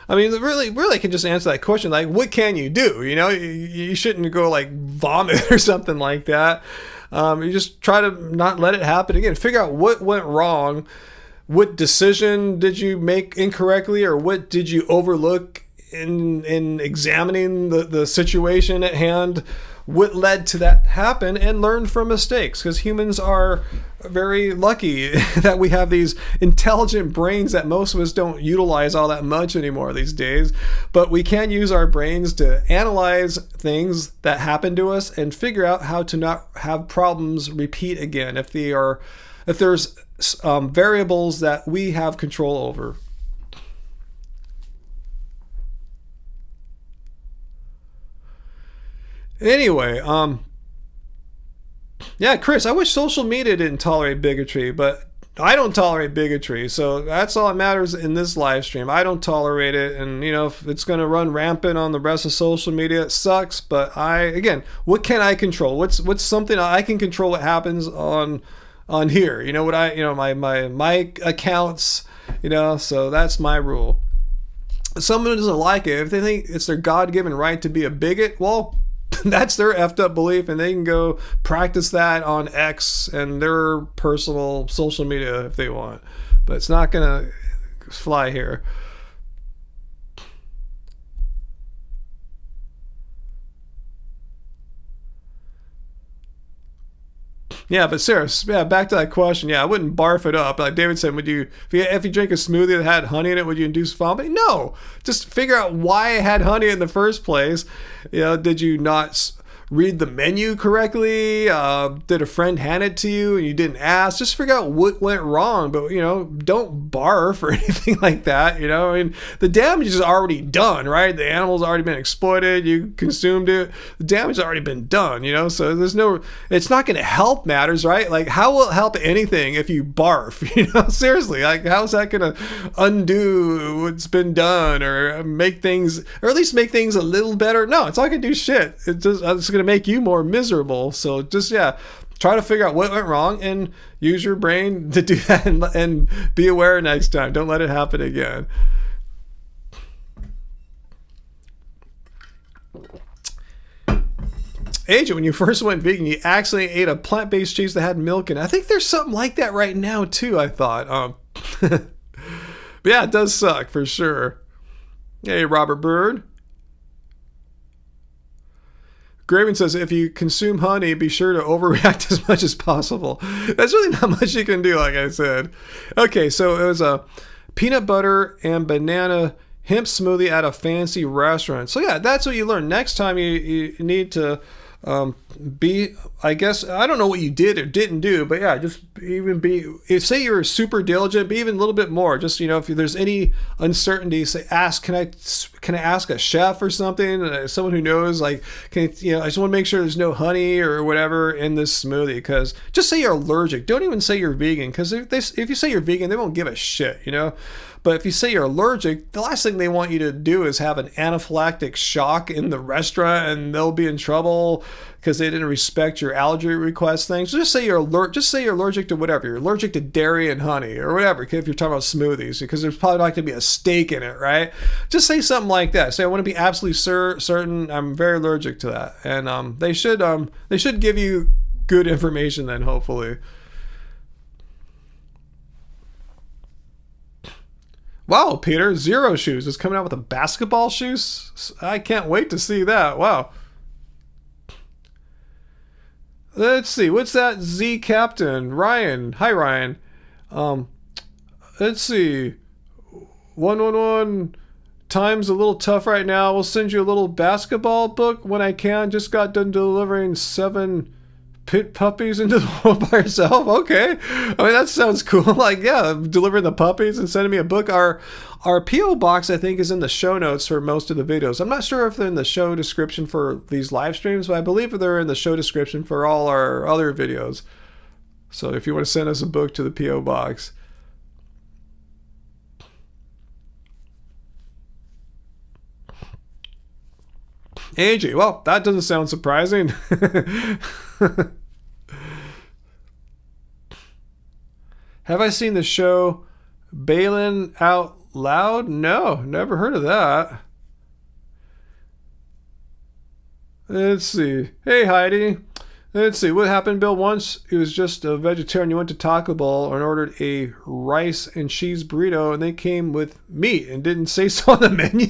I mean, really, I can just answer that question. Like, what can you do? You shouldn't go like vomit or something like that. You just try to not let it happen again. Figure out what went wrong. What decision did you make incorrectly, or what did you overlook in examining the situation at hand? What led to that happen, and learn from mistakes, because humans are very lucky that we have these intelligent brains that most of us don't utilize all that much anymore these days. But we can use our brains to analyze things that happen to us and figure out how to not have problems repeat again if there's variables that we have control over. Anyway, yeah, Chris, I wish social media didn't tolerate bigotry, but I don't tolerate bigotry, so that's all that matters in this live stream. I don't tolerate it, and if it's going to run rampant on the rest of social media, it sucks. But again, what can I control? What's something I can control? What happens on here? My accounts, so that's my rule. If someone doesn't like it, if they think it's their God-given right to be a bigot, well, that's their effed up belief, and they can go practice that on X and their personal social media if they want. But it's not gonna fly here. Yeah, but Sarah, back to that question. Yeah, I wouldn't barf it up. Like David said, if you drink a smoothie that had honey in it, would you induce vomiting? No. Just figure out why it had honey in the first place. Did you not read the menu correctly? Did a friend hand it to you and you didn't ask? Just figure out what went wrong. But, don't barf or anything like that. I mean, the damage is already done, right? The animal's already been exploited. You consumed it. The damage has already been done, so it's not going to help matters, right? Like, how will it help anything if you barf? Seriously, like, how's that going to undo what's been done, or make things, or at least make things a little better? No, it's not going to do shit. It's going to make you more miserable. So just, try to figure out what went wrong and use your brain to do that, and be aware next time. Don't let it happen again. Agent, when you first went vegan, you actually ate a plant-based cheese that had milk in it. I think there's something like that right now too, I thought. But yeah, it does suck for sure. Hey, Robert Bird. Graven says, if you consume honey, be sure to overreact as much as possible. That's really not much you can do, like I said. Okay, so it was a peanut butter and banana hemp smoothie at a fancy restaurant. So yeah, that's what you learn. Next time you need to be, I guess, I don't know what you did or didn't do, but yeah, just even be, if say you're super diligent, be even a little bit more. Just, if there's any uncertainty, say, can I ask a chef or something, someone who knows, like, I just want to make sure there's no honey or whatever in this smoothie. Because just say you're allergic. Don't even say you're vegan, because if you say you're vegan, they won't give a shit, But if you say you're allergic, the last thing they want you to do is have an anaphylactic shock in the restaurant, and they'll be in trouble because they didn't respect your allergy request things. So just say you're allergic to whatever. You're allergic to dairy and honey or whatever, if you're talking about smoothies, because there's probably not going to be a steak in it, right? Just say something like that. Say, I want to be absolutely certain I'm very allergic to that. And they should give you good information then, hopefully. Wow, Peter, Zero Shoes is coming out with a basketball shoes. I can't wait to see that. Wow. Let's see. What's that? Z Captain. Ryan. Hi, Ryan. Let's see. 111 time's a little tough right now. We'll send you a little basketball book when I can. Just got done delivering 7 pit puppies into the world by yourself. Okay, I mean, that sounds cool. Like, yeah, delivering the puppies and sending me a book. Our PO box, I think, is in the show notes for most of the videos. I'm not sure if they're in the show description for these live streams, but I believe they're in the show description for all our other videos. So if you want to send us a book to the PO box. AJ, well, that doesn't sound surprising. Have I seen the show Balin Out Loud? No, never heard of that. Let's see. Hey, Heidi. Let's see. What happened, Bill? Once he was just a vegetarian. You went to Taco Bell and ordered a rice and cheese burrito, and they came with meat and didn't say so on the menu.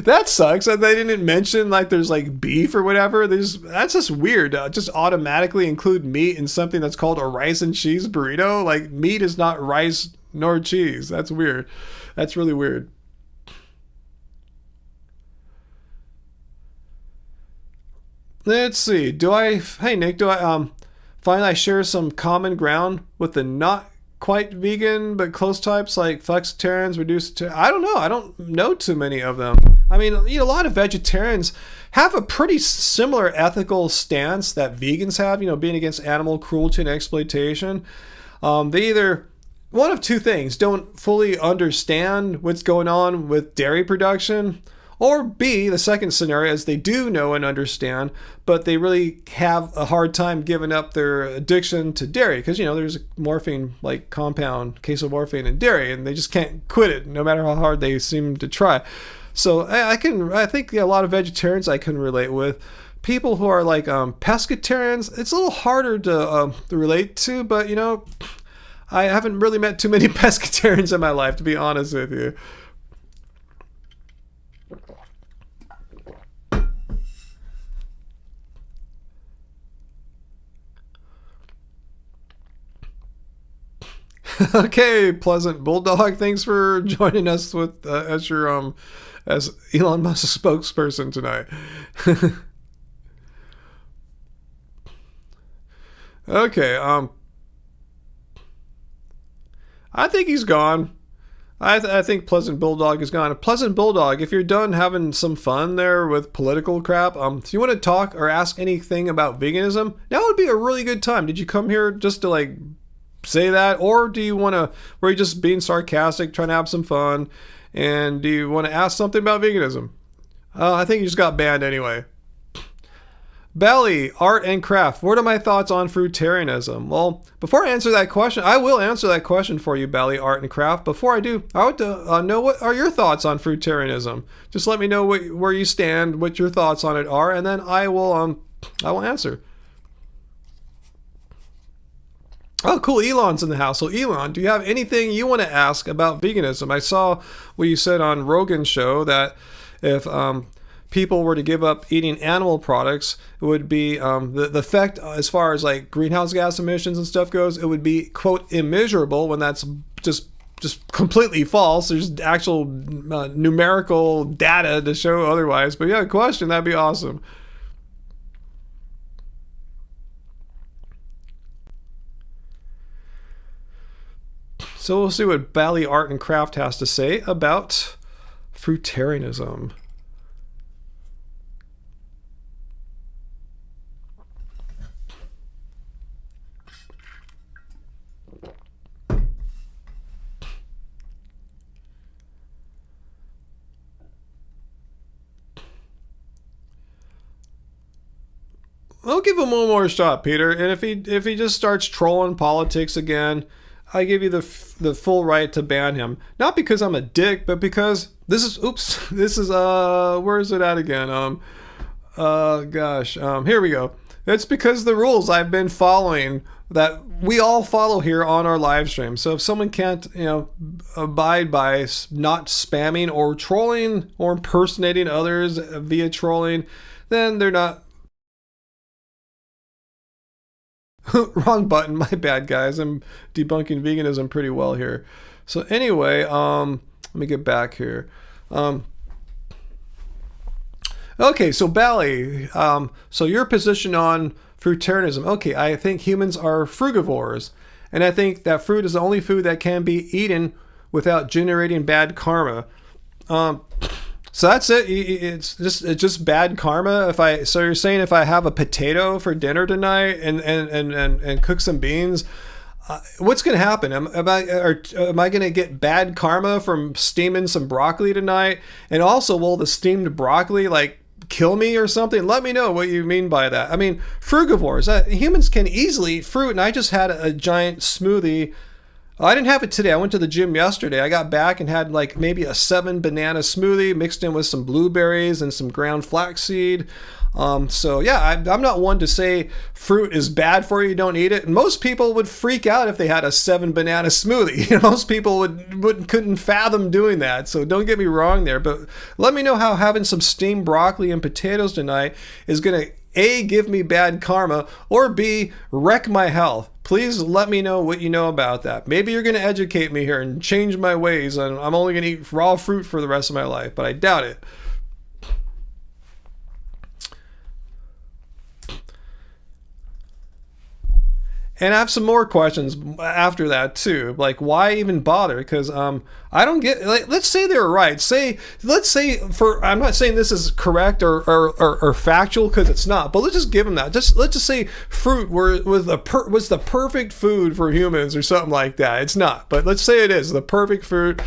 That sucks. They didn't mention like there's like beef or whatever. That's just weird. Just automatically include meat in something that's called a rice and cheese burrito. Like, meat is not rice nor cheese. That's weird. That's really weird. Let's see. Hey Nick, do I find I share some common ground with the not quite vegan but close types like flexitarians, reduced to, I don't know. I don't know too many of them. I mean, a lot of vegetarians have a pretty similar ethical stance that vegans have, being against animal cruelty and exploitation. They either, one of two things, don't fully understand what's going on with dairy production, or B, the second scenario is they do know and understand, but they really have a hard time giving up their addiction to dairy because, there's a morphine, like compound, case of morphine in dairy, and they just can't quit it no matter how hard they seem to try. So I think a lot of vegetarians I can relate with. People who are like pescatarians, it's a little harder to relate to, but, I haven't really met too many pescatarians in my life, to be honest with you. Okay, Pleasant Bulldog, thanks for joining us with as your as Elon Musk's spokesperson tonight. Okay, I think he's gone. I think Pleasant Bulldog is gone. Pleasant Bulldog, if you're done having some fun there with political crap, if you want to talk or ask anything about veganism, now would be a really good time. Did you come here just to like say that, or do you want to, were you just being sarcastic, trying to have some fun, and do you want to ask something about veganism? I think you just got banned anyway. Belly, art and craft. What are my thoughts on fruitarianism? Well, before I answer that question, I will answer that question for you, Belly, art and craft. Before I do, I want to know what are your thoughts on fruitarianism. Just let me know where you stand, what your thoughts on it are, and then I will answer. Oh, cool. Elon's in the house. So, Elon, do you have anything you want to ask about veganism? I saw what you said on Rogan's show that if people were to give up eating animal products, it would be the effect as far as like greenhouse gas emissions and stuff goes, it would be, quote, immeasurable, when that's just completely false. There's actual numerical data to show otherwise. But yeah, question, that'd be awesome. So we'll see what Bally Art and Craft has to say about fruitarianism. I'll give him one more shot, Peter. And if he just starts trolling politics again, I give you the full right to ban him. Not because I'm a dick, but because this is where is it at again? Here we go. It's because the rules I've been following that we all follow here on our live stream. So if someone can't, abide by not spamming or trolling or impersonating others via trolling, then they're not. Wrong button, my bad, guys. I'm debunking veganism pretty well here. So anyway, let me get back here. Okay, so Bally, so your position on fruitarianism. Okay, I think humans are frugivores, and I think that fruit is the only food that can be eaten without generating bad karma. So that's it. It's just bad karma. So you're saying if I have a potato for dinner tonight and cook some beans, what's going to happen? Am I going to get bad karma from steaming some broccoli tonight? And also, will the steamed broccoli kill me or something? Let me know what you mean by that. I mean, frugivores. Humans can easily eat fruit, and I just had a giant smoothie. I didn't have it today. I went to the gym yesterday. I got back and had maybe a 7 banana smoothie mixed in with some blueberries and some ground flaxseed. So yeah, I'm not one to say fruit is bad for you, don't eat it. And most people would freak out if they had a 7 banana smoothie. Most people couldn't fathom doing that. So don't get me wrong there. But let me know how having some steamed broccoli and potatoes tonight is going to A, give me bad karma, or B, wreck my health. Please let me know what you know about that. Maybe you're going to educate me here and change my ways, and I'm only going to eat raw fruit for the rest of my life, but I doubt it. And I have some more questions after that too. Why even bother? Because I don't get. Let's say they're right. I'm not saying this is correct or factual, because it's not. But let's just give them that. Let's just say fruit was the perfect food for humans or something like that. It's not. But let's say it is the perfect fruit.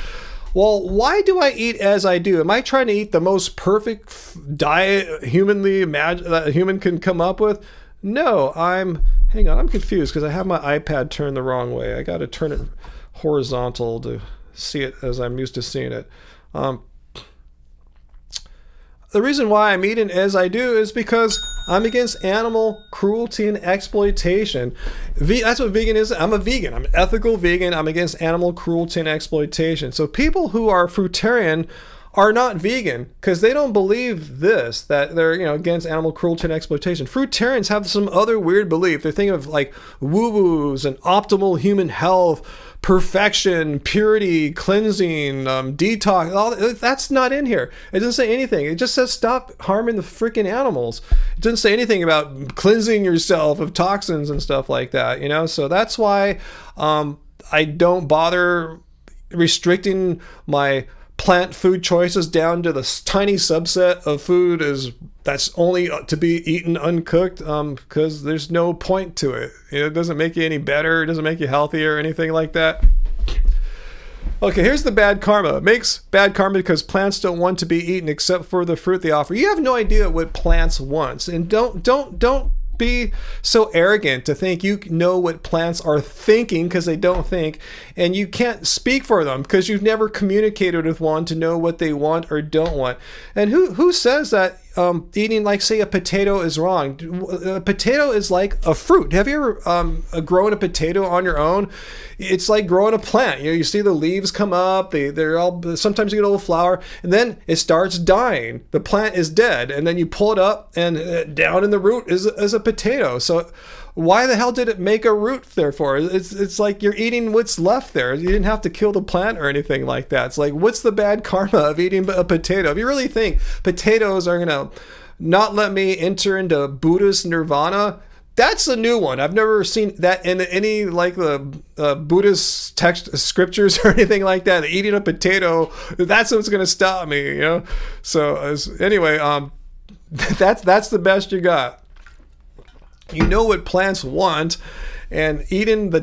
Well, why do I eat as I do? Am I trying to eat the most perfect diet that a human can come up with? No, hang on, I'm confused because I have my iPad turned the wrong way. I got to turn it horizontal to see it as I'm used to seeing it. The reason why I'm eating as I do is because I'm against animal cruelty and exploitation. That's what vegan is. I'm a vegan. I'm an ethical vegan. I'm against animal cruelty and exploitation. So people who are fruitarian are not vegan because they don't believe this, that they're against animal cruelty and exploitation. Fruitarians have some other weird belief. They think of woo-woos and optimal human health, perfection, purity, cleansing, detox. All that's not in here. It doesn't say anything. It just says stop harming the freaking animals. It doesn't say anything about cleansing yourself of toxins and stuff like that. So that's why I don't bother restricting my plant food choices down to the tiny subset of food that's only to be eaten uncooked, because there's no point to it. It doesn't make you any better. It doesn't make you healthier or anything like that. Okay, here's the bad karma. It makes bad karma because plants don't want to be eaten except for the fruit they offer. You have no idea what plants want, and don't be so arrogant to think you know what plants are thinking, because they don't think, and you can't speak for them because you've never communicated with one to know what they want or don't want. And who says that eating, like, say, a potato is wrong? A potato is like a fruit. Have you ever grown a potato on your own? It's like growing a plant. You see the leaves come up, they're all, sometimes you get a little flower, and then it starts dying. The plant is dead, and then you pull it up, and down in the root is a potato. So why the hell did it make a root there for? It's like you're eating what's left there. You didn't have to kill the plant or anything like that. It's like, what's the bad karma of eating a potato? If you really think potatoes are gonna not let me enter into Buddhist nirvana, that's a new one. I've never seen that in any, like, the Buddhist text scriptures or anything like that. Eating a potato, that's what's going to stop me, you know? So anyway, that's the best you got. You know what plants want, and eating the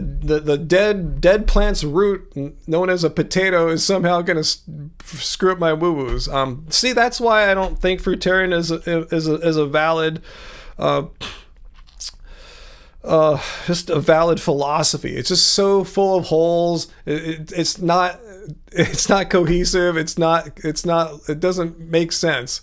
dead plant's root, known as a potato, is somehow going to screw up my woo-woos. See, that's why I don't think Fruitarian is a valid... just a valid philosophy. It's just so full of holes. It's not cohesive. It doesn't make sense.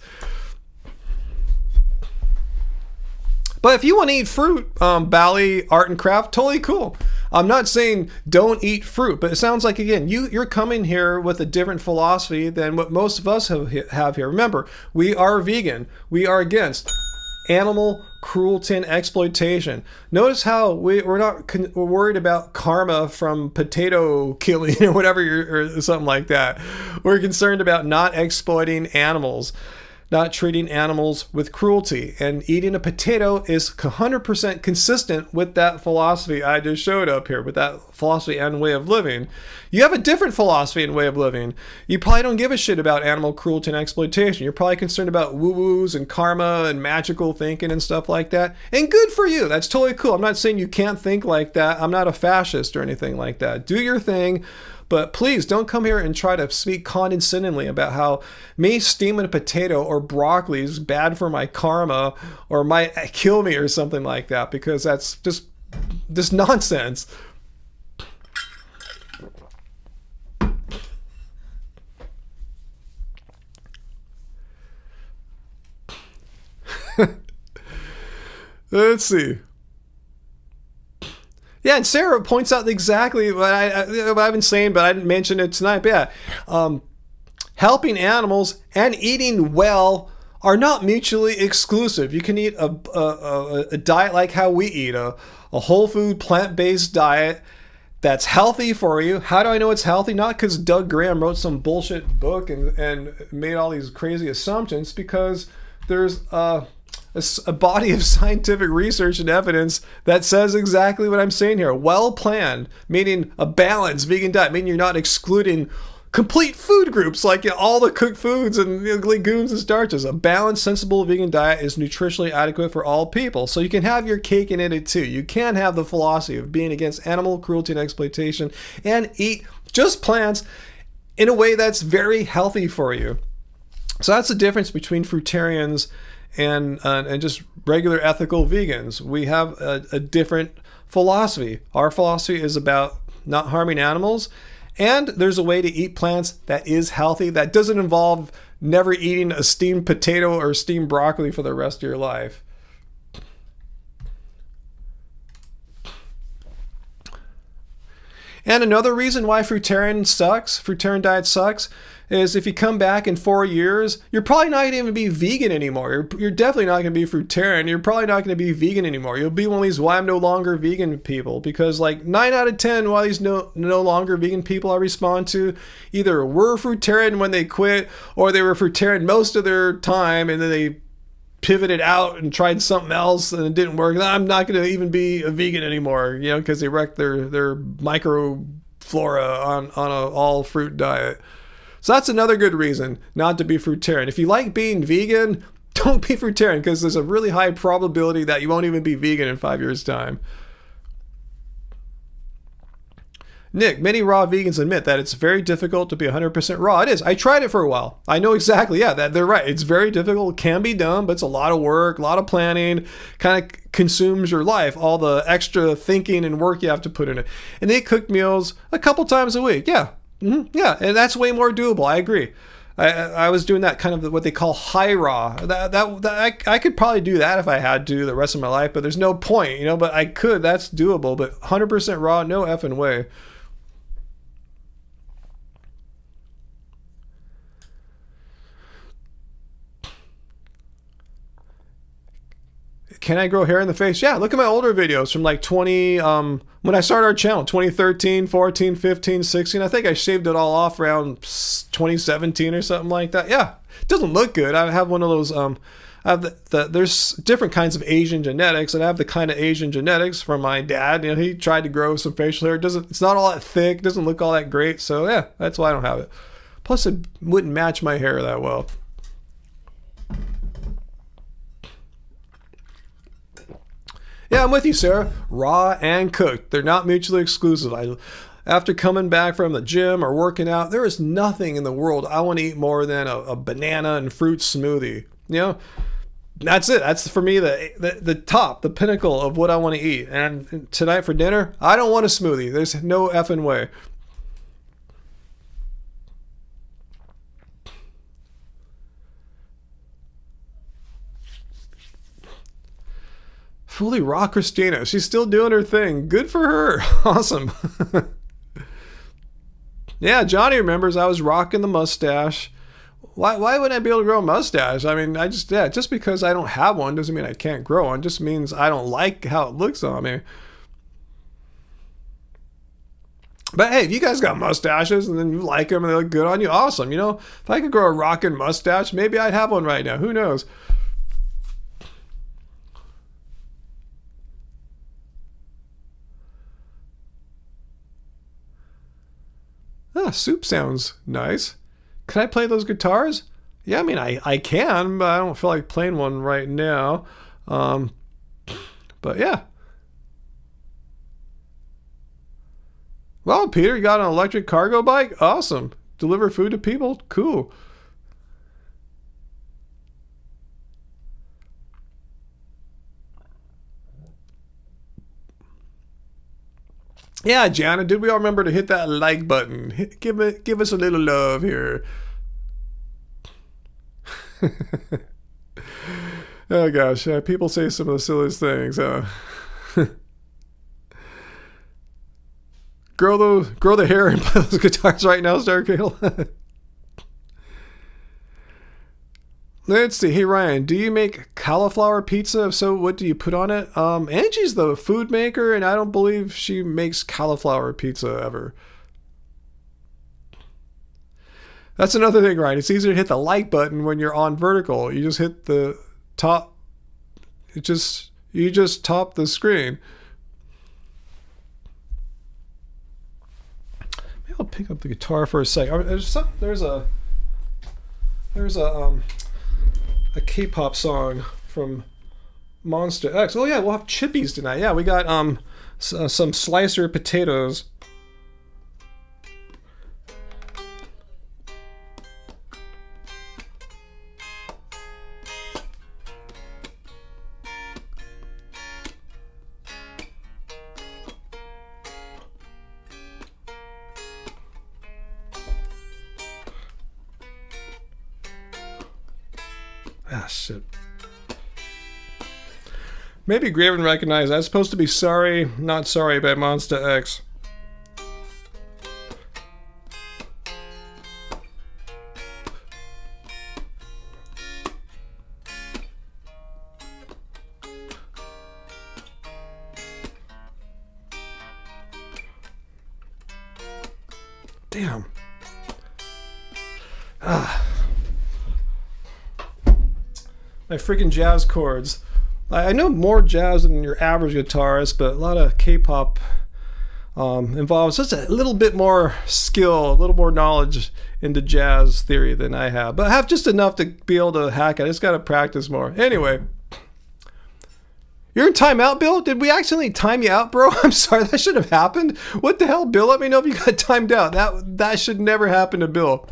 But if you want to eat fruit, Bally Art and Craft, totally cool. I'm not saying don't eat fruit, but it sounds like, again, you're coming here with a different philosophy than what most of us have here. Remember, we are vegan. We are against animal cruelty and exploitation. Notice how we're not worried about karma from potato killing or whatever, or something like that. We're concerned about not exploiting animals, not treating animals with cruelty. And eating a potato is 100% consistent with that philosophy I just showed up here, with that philosophy and way of living. You have a different philosophy and way of living. You probably don't give a shit about animal cruelty and exploitation. You're probably concerned about woo-woos and karma and magical thinking and stuff like that. And good for you. That's totally cool. I'm not saying you can't think like that. I'm not a fascist or anything like that. Do your thing. But please don't come here and try to speak condescendingly about how me steaming a potato or broccoli is bad for my karma or might kill me or something like that, because that's just nonsense. Let's see. Yeah, and Sarah points out exactly what I've been saying, but I didn't mention it tonight. But yeah, helping animals and eating well are not mutually exclusive. You can eat a diet like how we eat, a whole food, plant-based diet that's healthy for you. How do I know it's healthy? Not because Doug Graham wrote some bullshit book and made all these crazy assumptions, because there's a body of scientific research and evidence that says exactly what I'm saying here. Well planned, meaning a balanced vegan diet, meaning you're not excluding complete food groups like all the cooked foods and legumes and starches. A balanced, sensible vegan diet is nutritionally adequate for all people. So you can have your cake and eat it too. You can have the philosophy of being against animal cruelty and exploitation and eat just plants in a way that's very healthy for you. So that's the difference between fruitarians and just regular ethical vegans. We have a different philosophy. Our philosophy is about not harming animals, and there's a way to eat plants that is healthy, that doesn't involve never eating a steamed potato or steamed broccoli for the rest of your life. And another reason why fruitarian diet sucks, is if you come back in 4 years, you're probably not going to even be vegan anymore. You're definitely not going to be fruitarian. You're probably not going to be vegan anymore. You'll be one of these why I'm no longer vegan people, because like 9 out of 10 why these no longer vegan people I respond to either were fruitarian when they quit, or they were fruitarian most of their time and then they pivoted out and tried something else and it didn't work. I'm not going to even be a vegan anymore, because they wrecked their microflora on a all fruit diet. So that's another good reason not to be fruitarian. If you like being vegan, don't be fruitarian, because there's a really high probability that you won't even be vegan in 5 years' time. Nick, many raw vegans admit that it's very difficult to be 100% raw. It is. I tried it for a while. I know exactly. Yeah, that they're right. It's very difficult. It can be done, but it's a lot of work, a lot of planning, kind of consumes your life, all the extra thinking and work you have to put in it. And they cook meals a couple times a week. Yeah. Yeah. And that's way more doable. I agree. I was doing that kind of what they call high raw. I could probably do that if I had to the rest of my life, but there's no point, but I could. That's doable. But 100% raw, no effing way. Can I grow hair in the face? Yeah, look at my older videos from like when I started our channel, 2013, 14, 15, 16. I think I shaved it all off around 2017 or something like that. Yeah, it doesn't look good. I have one of those, I have there's different kinds of Asian genetics, and I have the kind of Asian genetics from my dad. He tried to grow some facial hair. It's not all that thick, doesn't look all that great. So yeah, that's why I don't have it. Plus it wouldn't match my hair that well. Yeah, I'm with you, Sarah. Raw and cooked. They're not mutually exclusive. After coming back from the gym or working out, there is nothing in the world I want to eat more than a banana and fruit smoothie. That's it. That's for me the top, the pinnacle of what I want to eat. And tonight for dinner, I don't want a smoothie. There's no effing way. Fully raw Christina. She's still doing her thing. Good for her. Awesome. Yeah, Johnny remembers I was rocking the mustache. Why wouldn't I be able to grow a mustache? I mean, just because I don't have one doesn't mean I can't grow one. It just means I don't like how it looks on me. But hey, if you guys got mustaches and then you like them and they look good on you, awesome. If I could grow a rockin' mustache, maybe I'd have one right now. Who knows? Soup sounds nice. Can I play those guitars? Yeah, I mean, I can, but I don't feel like playing one right now. But yeah. Well, Peter, you got an electric cargo bike? Awesome. Deliver food to people? Cool. Yeah, Jana, did we all remember to hit that like button? Give us a little love here. Oh gosh, people say some of the silliest things. Grow the hair and play those guitars right now, Starkale. Let's see. Hey Ryan, do you make cauliflower pizza? If so, what do you put on it? Angie's the food maker, and I don't believe she makes cauliflower pizza ever. That's another thing, Ryan. It's easier to hit the like button when you're on vertical. You just hit the top. You just top the screen. Maybe I'll pick up the guitar for a sec. There's a K-pop song from Monster X. Oh yeah, we'll have chippies tonight. Yeah, we got some slicer potatoes. Ah, shit. Maybe Graven recognized that's supposed to be Sorry, Not Sorry by Monster X. Damn. My freaking jazz chords. I know more jazz than your average guitarist, but a lot of K-pop involves just a little bit more skill, a little more knowledge into jazz theory than I have. But I have just enough to be able to hack it. I just got to practice more. Anyway, You're in timeout, Bill? Did we accidentally time you out, bro? I'm sorry, that should have happened. What the hell, Bill? Let me know if you got timed out. That should never happen to Bill.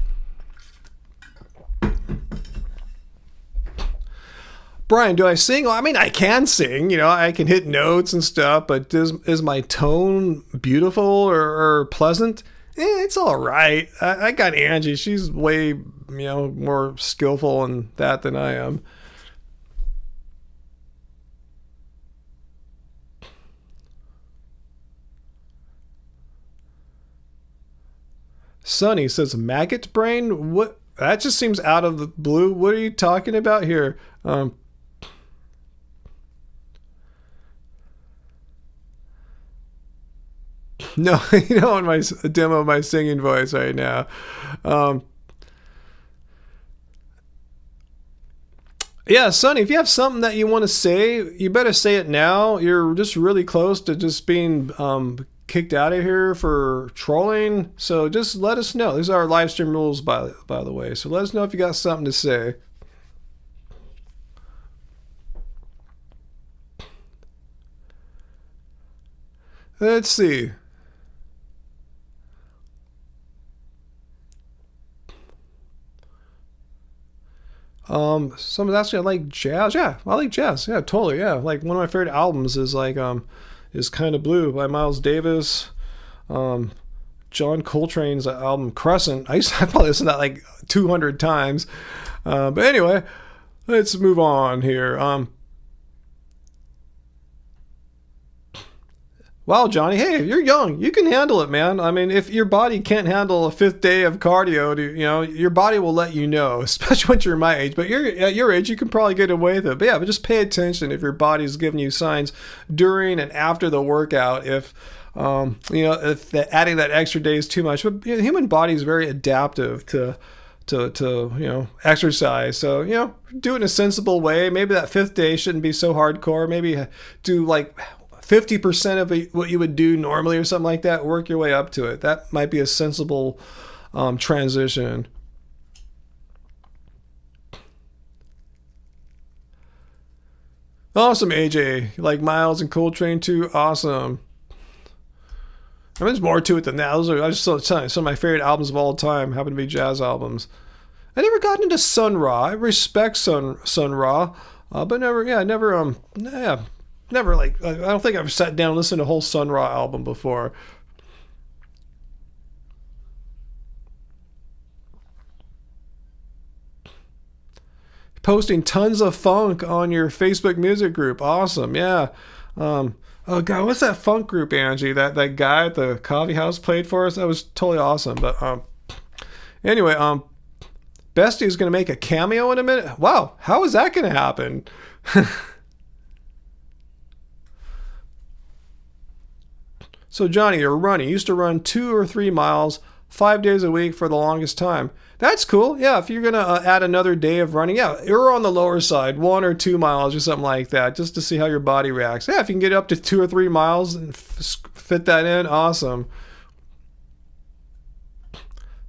Brian, do I sing? Well, I mean, I can sing. You know, I can hit notes and stuff, but is my tone beautiful or pleasant? It's all right. I got Angie. She's way, more skillful in that than I am. Sonny says, maggot brain? What? That just seems out of the blue. What are you talking about here? No, you don't want my demo of my singing voice right now. Yeah, Sonny, if you have something that you want to say, you better say it now. You're just really close to just being kicked out of here for trolling. So just let us know. These are our live stream rules, by the way. So let us know if you got something to say. Let's see. Someone's asking, I like jazz. Yeah, I like jazz. Yeah, totally. Yeah, like one of my favorite albums is is Kind of Blue by Miles Davis. John Coltrane's album Crescent. I probably listened to that like 200 times. But anyway, let's move on here. Wow, Johnny, hey, you're young. You can handle it, man. I mean, if your body can't handle a 5th day of cardio, your body will let you know, especially when you're my age. But at your age, you can probably get away with it. But yeah, but just pay attention if your body's giving you signs during and after the workout. If if adding that extra day is too much. But the human body is very adaptive to exercise. So do it in a sensible way. Maybe that 5th day shouldn't be so hardcore. Maybe do like 50% of what you would do normally or something like that. Work your way up to it. That might be a sensible transition. Awesome, AJ. Like Miles and Coltrane too. Awesome. I mean, there's more to it than that. I just some of my favorite albums of all time happen to be jazz albums. I never got into Sun Ra. I respect Sun Ra, but never like, I don't think I've sat down and listened to a whole Sun Ra album before. Posting tons of funk on your Facebook music group. Awesome. Yeah. Oh God, what's that funk group, Angie? That guy at the coffee house played for us? That was totally awesome. But anyway, Bestie is going to make a cameo in a minute. Wow, how is that going to happen? So Johnny, you're running. You used to run 2 or 3 miles 5 days a week for the longest time. That's cool. Yeah, if you're going to add another day of running, yeah, you're on the lower side, 1 or 2 miles or something like that, just to see how your body reacts. Yeah, if you can get up to 2 or 3 miles and fit that in, awesome.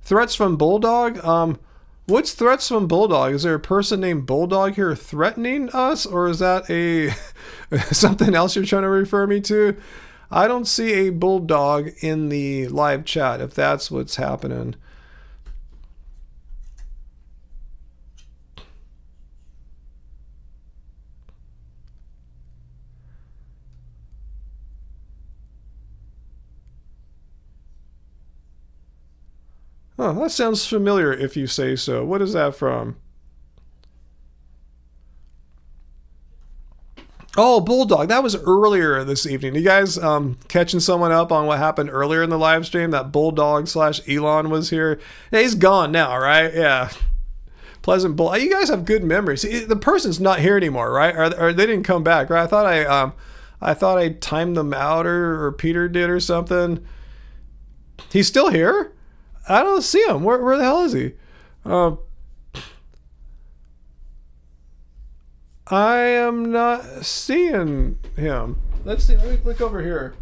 Threats from Bulldog? What's threats from Bulldog? Is there a person named Bulldog here threatening us, or is that something else you're trying to refer me to? I don't see a bulldog in the live chat, if that's what's happening. Oh, that sounds familiar if you say so. What is that from? Oh, Bulldog. That was earlier this evening. You guys catching someone up on what happened earlier in the live stream? That Bulldog / Elon was here. Yeah, he's gone now, right? Yeah. Pleasant Bull. You guys have good memories. The person's not here anymore, right? Or they didn't come back, right? I thought I timed them out, or Peter did or something. He's still here? I don't see him. Where the hell is he? I am not seeing him. Let's see. Let me look over here.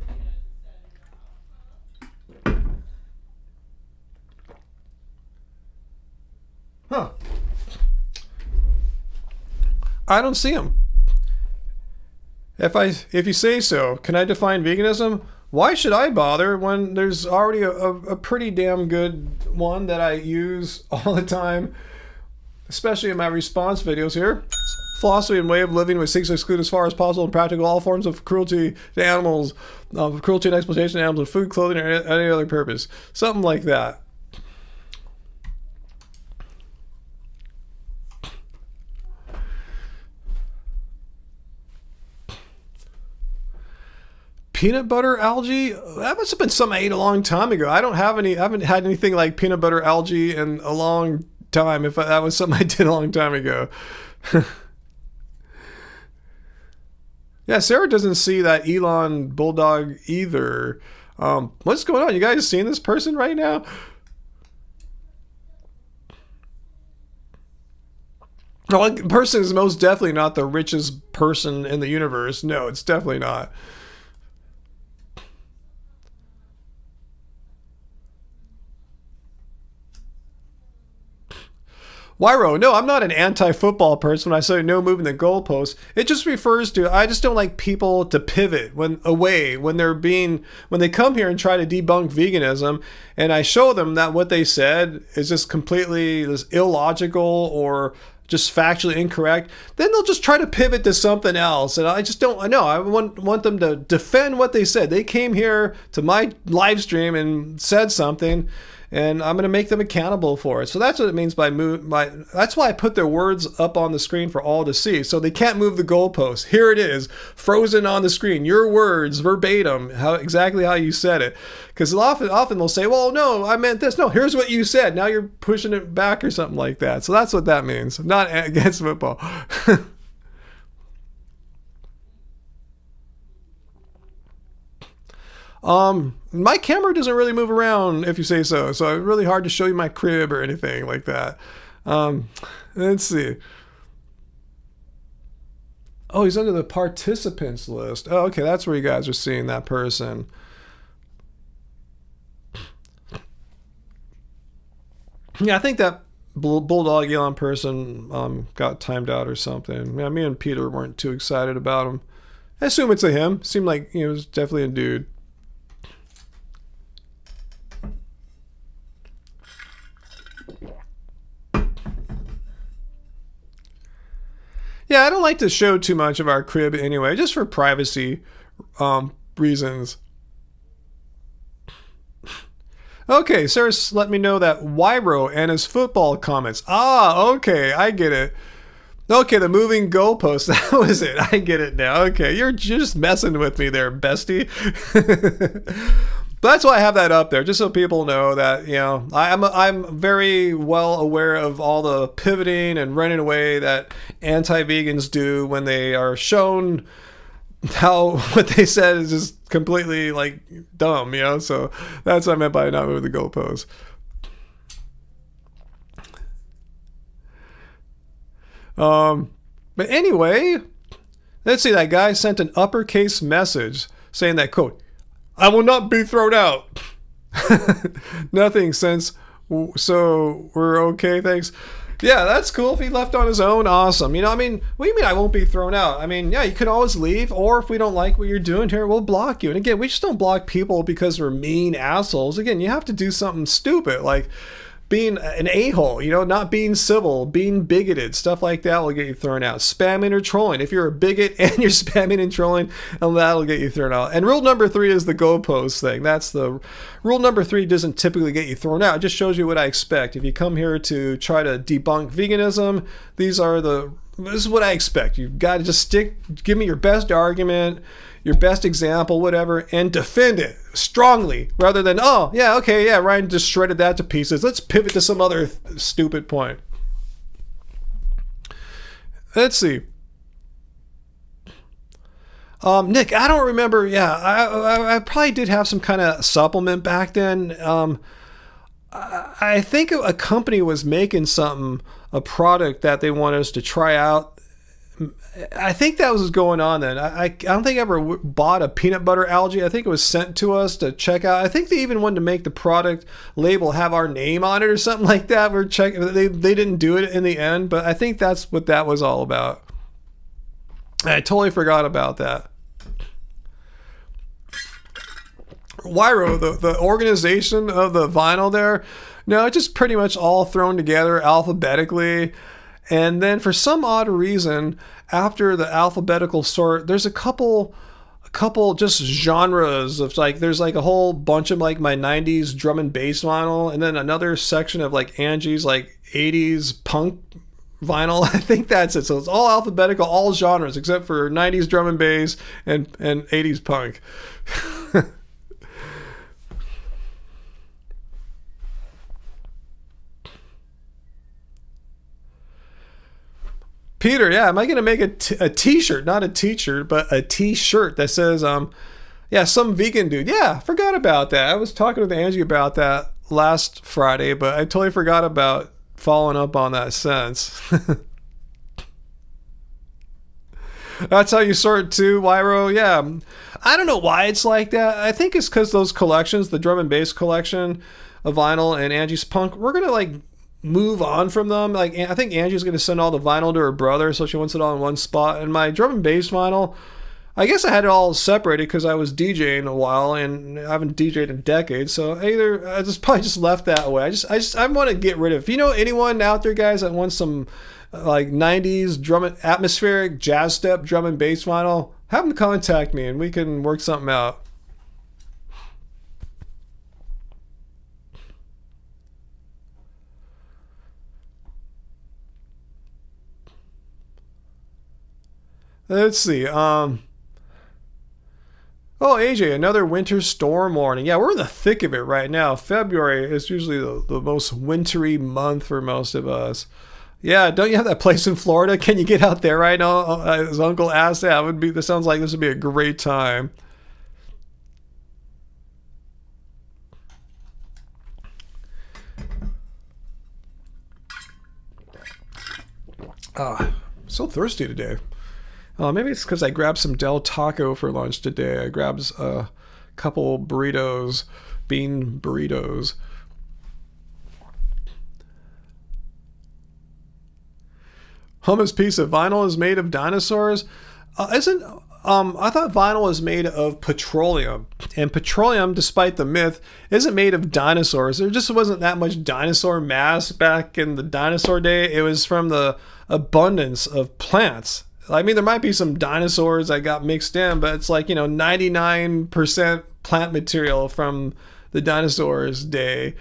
Huh. I don't see him. If you say so, can I define veganism? Why should I bother when there's already a pretty damn good one that I use all the time, especially in my response videos here. Philosophy and way of living which seeks to exclude as far as possible and practical all forms of cruelty to animals, cruelty and exploitation of animals, food, clothing, or any other purpose. Something like that. Peanut butter algae? That must have been something I ate a long time ago. I haven't had anything like peanut butter algae in a long time. If that was something I did a long time ago. Yeah, Sarah doesn't see that Elon bulldog either. What's going on? You guys seeing this person right now? Well, the person is most definitely not the richest person in the universe. No, it's definitely not. Wyro, no, I'm not an anti-football person when I say no moving the goalposts. It just refers to, I just don't like people to pivot when they come here and try to debunk veganism, and I show them that what they said is just completely illogical or just factually incorrect, then they'll just try to pivot to something else. And I just don't know. I want them to defend what they said. They came here to my live stream and said something, and I'm going to make them accountable for it. So that's what it means by that's why I put their words up on the screen for all to see. So they can't move the goalpost. Here it is, frozen on the screen. Your words, verbatim, exactly how you said it. Because often they'll say, well, no, I meant this. No, here's what you said. Now you're pushing it back or something like that. So that's what that means. I'm not against football. My camera doesn't really move around if you say so. So it's really hard to show you my crib or anything like that. Let's see. Oh, he's under the participants list. Oh, okay. That's where you guys are seeing that person. Yeah, I think that Bulldog Elon person got timed out or something. Yeah, me and Peter weren't too excited about him. I assume it's a him. Seemed like it was definitely a dude. Yeah, I don't like to show too much of our crib anyway, just for privacy reasons. Okay, Sarah's let me know that Wyro and his football comments. Ah, okay, I get it. Okay, the moving goalpost, that was it. I get it now. Okay, you're just messing with me there, bestie. But that's why I have that up there, just so people know that, you know, I'm very well aware of all the pivoting and running away that anti-vegans do when they are shown how what they said is just completely like dumb, you know. So that's what I meant by not moving the goalposts. But anyway, let's see. That guy sent an uppercase message saying that, quote, I will not be thrown out. Nothing since, so we're okay, thanks. Yeah, that's cool. If he left on his own, awesome. You know, I mean, what do you mean I won't be thrown out? I mean, yeah, you can always leave, or if we don't like what you're doing here, we'll block you. And again, we just don't block people because we're mean assholes. Again, you have to do something stupid, like being an a-hole, you know, not being civil, being bigoted, stuff like that will get you thrown out. Spamming or trolling. If you're a bigot and you're spamming and trolling, and that'll get you thrown out. And rule number 3 is the goalpost thing. That's the rule number 3 doesn't typically get you thrown out. It just shows you what I expect. If you come here to try to debunk veganism, this is what I expect. You've got to just give me your best argument, your best example, whatever, and defend it strongly rather than, oh, yeah, okay, yeah, Ryan just shredded that to pieces. Let's pivot to some other stupid point. Let's see. Nick, I don't remember. Yeah, I probably did have some kind of supplement back then. I think a company was making a product that they wanted us to try out. I think that was going on then. I don't think I ever bought a peanut butter algae. I think it was sent to us to check out. I think they even wanted to make the product label have our name on it or something like that. They didn't do it in the end, but I think that's what that was all about. I totally forgot about that. Wyro, the organization of the vinyl there, no, it's just pretty much all thrown together alphabetically. And then for some odd reason, after the alphabetical sort, there's a couple just genres of like, there's like a whole bunch of like my 90s drum and bass vinyl, and then another section of like Angie's like 80s punk vinyl. I think that's it. So it's all alphabetical, all genres except for 90s drum and bass and 80s punk. Peter, yeah, am I going to make a t-shirt, not a t-shirt, but a t-shirt that says, yeah, some vegan dude. Yeah, forgot about that. I was talking with Angie about that last Friday, but I totally forgot about following up on that since. That's how you sort too, Wyro. Yeah, I don't know why it's like that. I think it's because those collections, the drum and bass collection of vinyl and Angie's punk, we're going to like move on from them. Like, I think Angie's going to send all the vinyl to her brother, so she wants it all in one spot. And my drum and bass vinyl, I guess I had it all separated because I was DJing a while and I haven't DJed in decades. So either I just probably just left that way. I want to get rid of. If you know anyone out there, guys, that wants some like 90s atmospheric jazz step drum and bass vinyl, have them contact me and we can work something out. Let's see. Oh, AJ, another winter storm warning. Yeah, we're in the thick of it right now. February is usually the most wintry month for most of us. Yeah, don't you have that place in Florida? Can you get out there right now? His uncle asked. Yeah, this sounds like this would be a great time. So thirsty today. Maybe it's because I grabbed some Del Taco for lunch today. I grabbed a couple burritos, bean burritos. Hummus piece of vinyl is made of dinosaurs. I thought vinyl was made of petroleum. And petroleum, despite the myth, isn't made of dinosaurs. There just wasn't that much dinosaur mass back in the dinosaur day. It was from the abundance of plants. I mean, there might be some dinosaurs that got mixed in, but it's like, 99% plant material from the dinosaurs' day.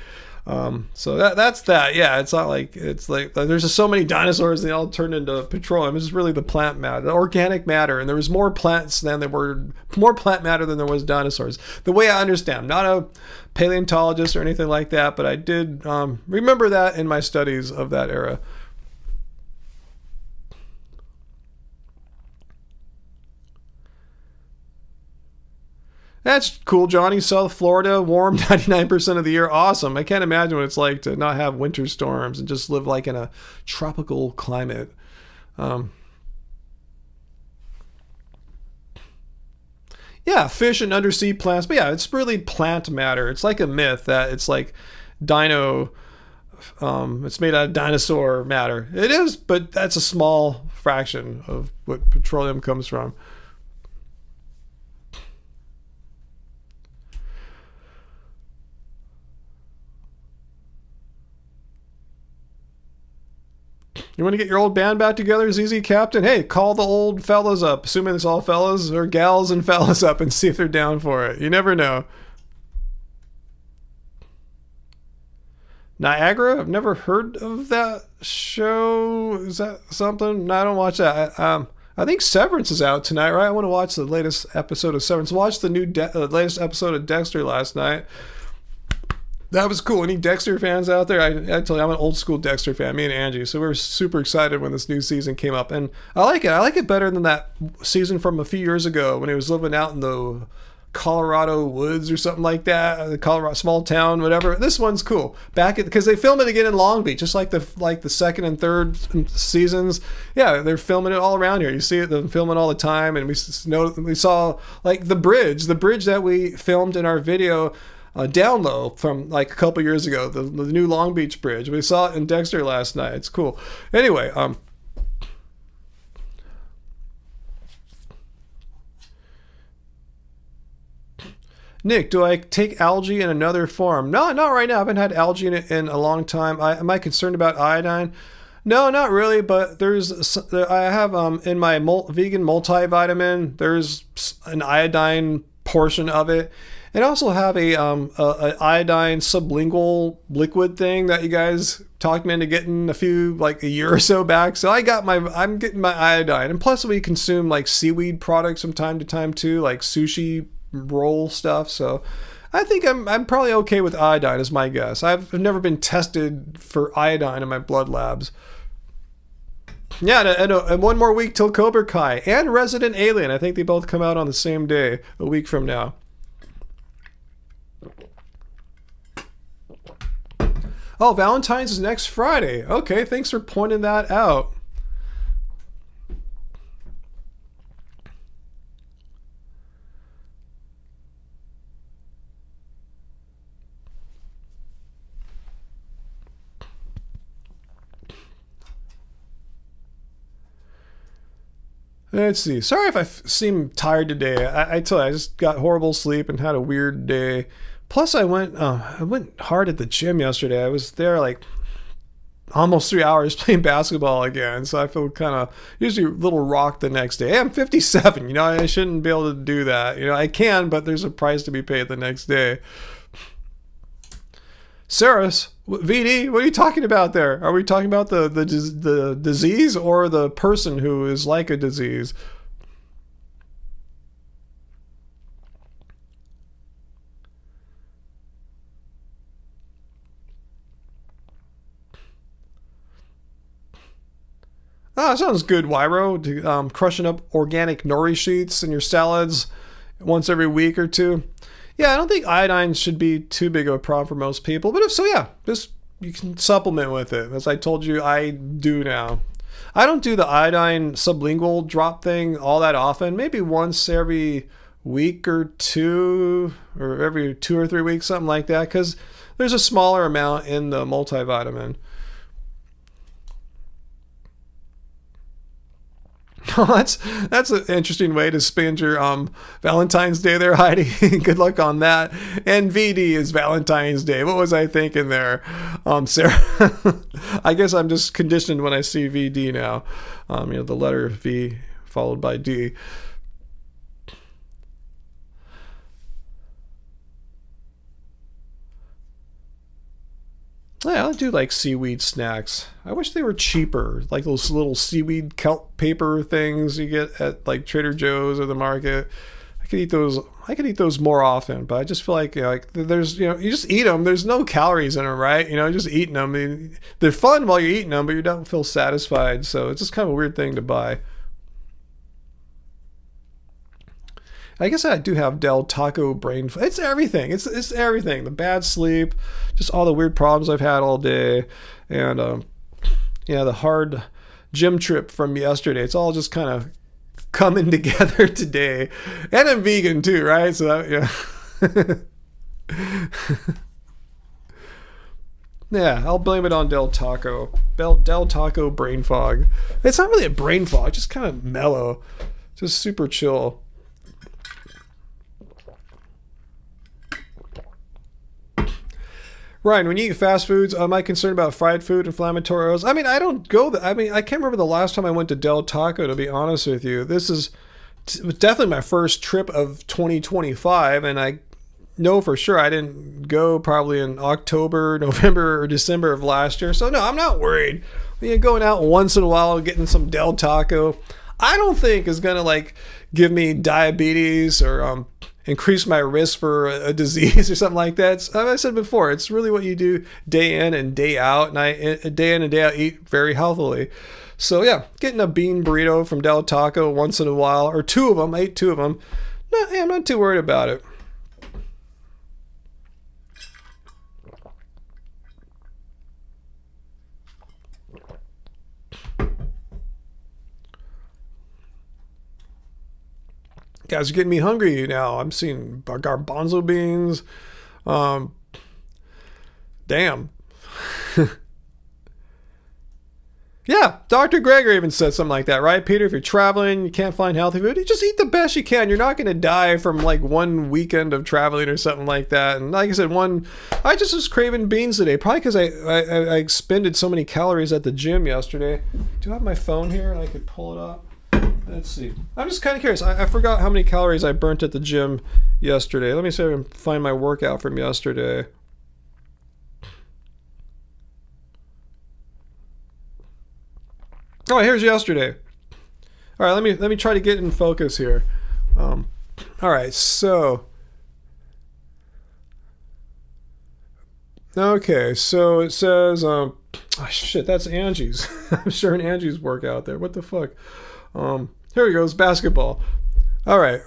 So that's that. Yeah, it's not like it's like there's just so many dinosaurs, they all turned into petroleum. It's just really the plant matter, the organic matter, and there was more plant matter than there was dinosaurs. The way I understand, I'm not a paleontologist or anything like that, but I did remember that in my studies of that era. That's cool, Johnny. South Florida, warm 99% of the year. Awesome. I can't imagine what it's like to not have winter storms and just live like in a tropical climate. Yeah, fish and undersea plants. But yeah, it's really plant matter. It's like a myth that it's like it's made out of dinosaur matter. It is, but that's a small fraction of what petroleum comes from. You want to get your old band back together, ZZ Captain? Hey, call the old fellas up, assuming it's all fellas, or gals and fellas up, and see if they're down for it. You never know. Niagara? I've never heard of that show. Is that something? No, I don't watch that. I think Severance is out tonight, right? I want to watch the latest episode of Severance. Watched the latest episode of Dexter last night. That was cool. Any Dexter fans out there? I tell you, I'm an old school Dexter fan, me and Angie. So we were super excited when this new season came up. And I like it. I like it better than that season from a few years ago when he was living out in the Colorado woods or something like that. The Colorado small town, whatever. This one's cool. Because they film it again in Long Beach, just like the second and third seasons. Yeah, they're filming it all around here. You see it, they're filming all the time. And we saw like the bridge that we filmed in our video down low from like a couple years ago, the new Long Beach Bridge. We saw it in Dexter last night. It's cool. Anyway, Nick, do I take algae in another form? No, not right now. I haven't had algae in a long time. Am I concerned about iodine? No, not really. But I have in my vegan multivitamin. There's an iodine portion of it, and I also have a iodine sublingual liquid thing that you guys talked me into getting a year or so back. So I'm getting my iodine, and plus we consume like seaweed products from time to time too, like sushi roll stuff. So I think I'm probably okay with iodine is my guess. I've never been tested for iodine in my blood labs. Yeah, and one more week till Cobra Kai and Resident Alien. I think they both come out on the same day, a week from now. Oh, Valentine's is next Friday. Okay, thanks for pointing that out. Let's see. Sorry if I seem tired today. I tell you, I just got horrible sleep and had a weird day. Plus, I went hard at the gym yesterday. I was there like almost 3 hours playing basketball again. So I feel kind of usually a little rocked the next day. Hey, I'm 57. You know, I shouldn't be able to do that. You know, I can, but there's a price to be paid the next day. Saris, VD, what are you talking about there? Are we talking about the disease or the person who is like a disease? Ah, sounds good, Wyro. Crushing up organic nori sheets in your salads once every week or two. Yeah, I don't think iodine should be too big of a problem for most people. But if so, yeah, just you can supplement with it. As I told you, I do now. I don't do the iodine sublingual drop thing all that often. Maybe once every week or two, or every 2 or 3 weeks, something like that, because there's a smaller amount in the multivitamin. That's an interesting way to spend your Valentine's Day there, Heidi. Good luck on that. And VD is Valentine's Day. What was I thinking there, Sarah? I guess I'm just conditioned when I see VD now. The letter V followed by D. Yeah, I do like seaweed snacks. I wish they were cheaper, like those little seaweed kelp paper things you get at like Trader Joe's or the market. I could eat those. I could eat those more often, but I just feel like there's you just eat them. There's no calories in them, right? Just eating them. I mean, they're fun while you're eating them, but you don't feel satisfied. So it's just kind of a weird thing to buy. I guess I do have Del Taco brain. It's everything. It's everything. The bad sleep, just all the weird problems I've had all day, and the hard gym trip from yesterday. It's all just kind of coming together today. And I'm vegan too, right? So that, yeah. Yeah, I'll blame it on Del Taco. Del Taco brain fog. It's not really a brain fog, just kind of mellow, just super chill. Ryan, when you eat fast foods, am I concerned about fried food, inflammatory oils? I mean, I don't go I can't remember the last time I went to Del Taco, to be honest with you. This is definitely my first trip of 2025, and I know for sure I didn't go probably in October, November, or December of last year. So, no, I'm not worried. Going out once in a while, getting some Del Taco, I don't think is going to, give me diabetes or increase my risk for a disease or something like that. As I said before, it's really what you do day in and day out, and I day in and day out eat very healthily. So yeah, getting a bean burrito from Del Taco once in a while, or 2 of them, I ate 2 of them. No, I'm not too worried about it. Guys are getting me hungry now. I'm seeing garbanzo beans. Damn. Yeah, Dr. Greger even said something like that, right, Peter? If you're traveling, you can't find healthy food, you just eat the best you can. You're not going to die from like one weekend of traveling or something like that. And like I said, I just was craving beans today, probably because I expended so many calories at the gym yesterday. Do I have my phone here and I could pull it up? Let's see. I'm just kind of curious. I forgot how many calories I burnt at the gym yesterday. Let me see if I can find my workout from yesterday. Oh, here's yesterday. All right, let me try to get in focus here. All right, so okay, so it says, oh shit, that's Angie's. I'm sure an Angie's workout there. What the fuck? Here we go. It's basketball. All right.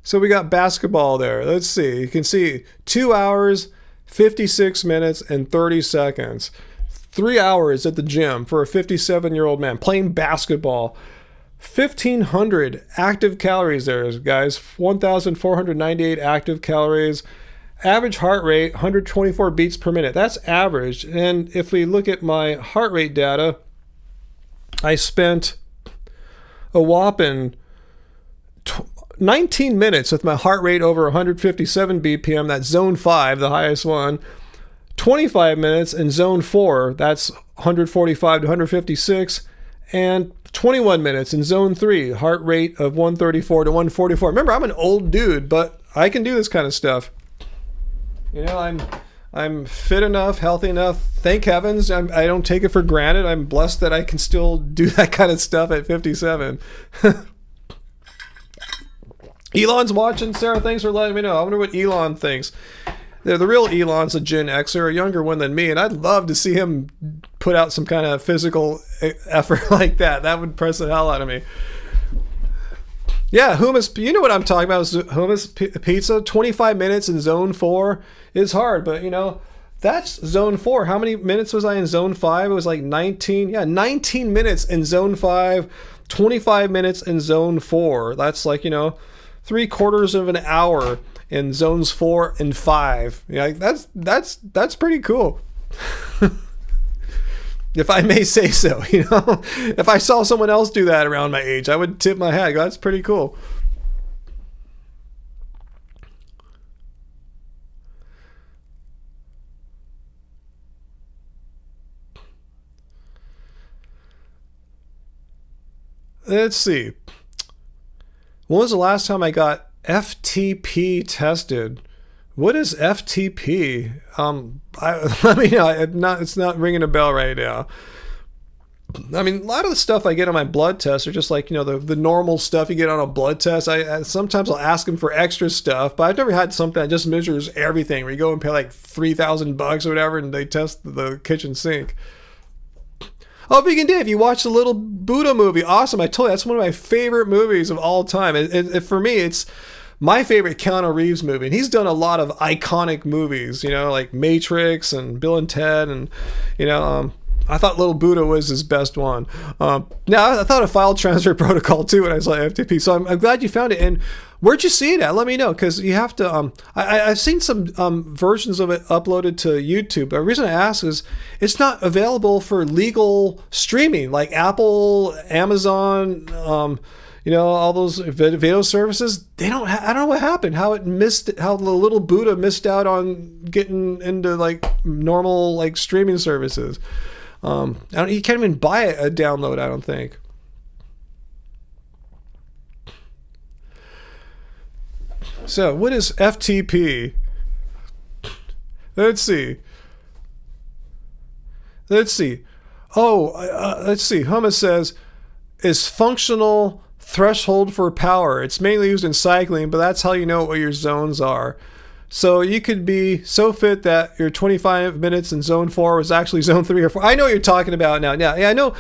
So we got basketball there. Let's see. You can see 2 hours, 56 minutes, and 30 seconds. 3 hours at the gym for a 57-year-old man playing basketball. 1,500 active calories there, guys. 1,498 active calories. Average heart rate, 124 beats per minute. That's average. And if we look at my heart rate data, I spent a whopping 19 minutes with my heart rate over 157 BPM. That's zone 5, the highest one. 25 minutes in zone 4, that's 145 to 156, and 21 minutes in zone 3, heart rate of 134 to 144. Remember, I'm an old dude, but I can do this kind of stuff. You know, I'm fit enough, healthy enough. Thank heavens, I don't take it for granted. I'm blessed that I can still do that kind of stuff at 57. Elon's watching. Sarah, thanks for letting me know. I wonder what Elon thinks. The real Elon's a Gen Xer, a younger one than me, and I'd love to see him put out some kind of physical effort like that. That would impress the hell out of me. Yeah, hummus, you know what I'm talking about, hummus pizza. 25 minutes in zone 4 is hard, but you know, that's zone 4. How many minutes was I in zone 5? It was like 19. Yeah, 19 minutes in zone 5, 25 minutes in zone 4. That's like, you know, 3/4 of an hour in zones 4 and 5. Yeah, that's pretty cool. If I may say so, you know. If I saw someone else do that around my age, I would tip my hat. That's pretty cool. Let's see. When was the last time I got FTP tested? What is FTP? Let me know. It's not ringing a bell right now. I mean, a lot of the stuff I get on my blood tests are just like, you know, the normal stuff you get on a blood test. I sometimes I'll ask them for extra stuff, but I've never had something that just measures everything, where you go and pay like $3,000 or whatever, and they test the kitchen sink. Oh, Vegan Dave, you watched the Little Buddha movie. Awesome. I told you, that's one of my favorite movies of all time. For me, it's my favorite Keanu Reeves movie. And he's done a lot of iconic movies, you know, like Matrix and Bill and Ted. And, you know, I thought Little Buddha was his best one. Now, I thought of File Transfer Protocol too when I saw FTP. So I'm glad you found it. And where'd you see it at? Let me know, because you have to. I've seen some versions of it uploaded to YouTube. The reason I ask is it's not available for legal streaming, like Apple, Amazon, you know, all those video services. They don't. I don't know what happened. How the Little Buddha missed out on getting into like normal like streaming services. You can't even buy a download, I don't think. So, what is FTP? Let's see. Oh, let's see. Hummus says, is functional threshold for power. It's mainly used in cycling, but that's how you know what your zones are. So you could be so fit that your 25 minutes in zone 4 was actually zone 3 or 4. I know what you're talking about now. Yeah, I know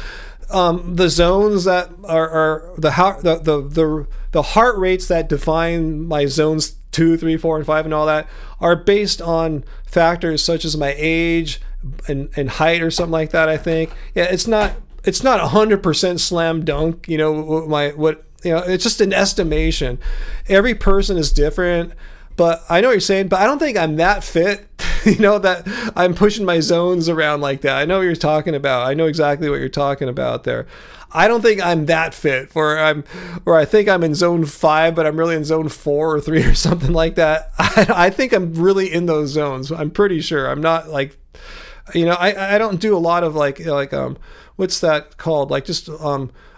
the zones that are the heart rates that define my zones 2, 3, 4, and 5 and all that are based on factors such as my age and height or something like that, I think. Yeah, it's not 100% slam dunk, you know, it's just an estimation. Every person is different. But I know what you're saying, but I don't think I'm that fit you know, that I'm pushing my zones around like that. I know what you're talking about. I know exactly what you're talking about there. I don't think I'm that fit where I think I'm in zone 5, but I'm really in zone 4 or 3 or something like that. I think I'm really in those zones. I'm pretty sure. I'm not like, you know, I don't do a lot of like what's that called? Like just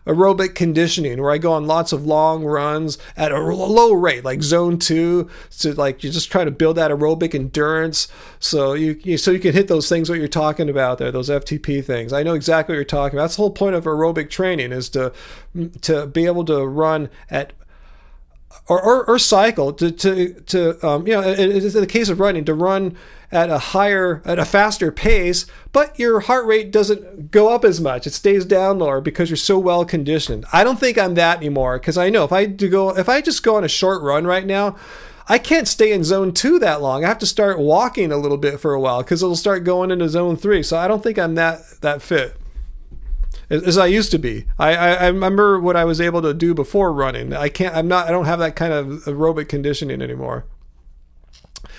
aerobic conditioning, where I go on lots of long runs at a low rate, like zone 2. So like you just try to build that aerobic endurance, so you can hit those things what you're talking about there, those FTP things. I know exactly what you're talking about. That's the whole point of aerobic training, is to be able to run at or cycle to you know, in the case of running, to run at a faster pace, but your heart rate doesn't go up as much. It stays down lower because you're so well conditioned. I don't think I'm that anymore, because I know if I just go on a short run right now, I can't stay in zone 2 that long. I have to start walking a little bit for a while because it'll start going into zone 3. So I don't think I'm that fit as I used to be. I remember what I was able to do before running. I don't have that kind of aerobic conditioning anymore.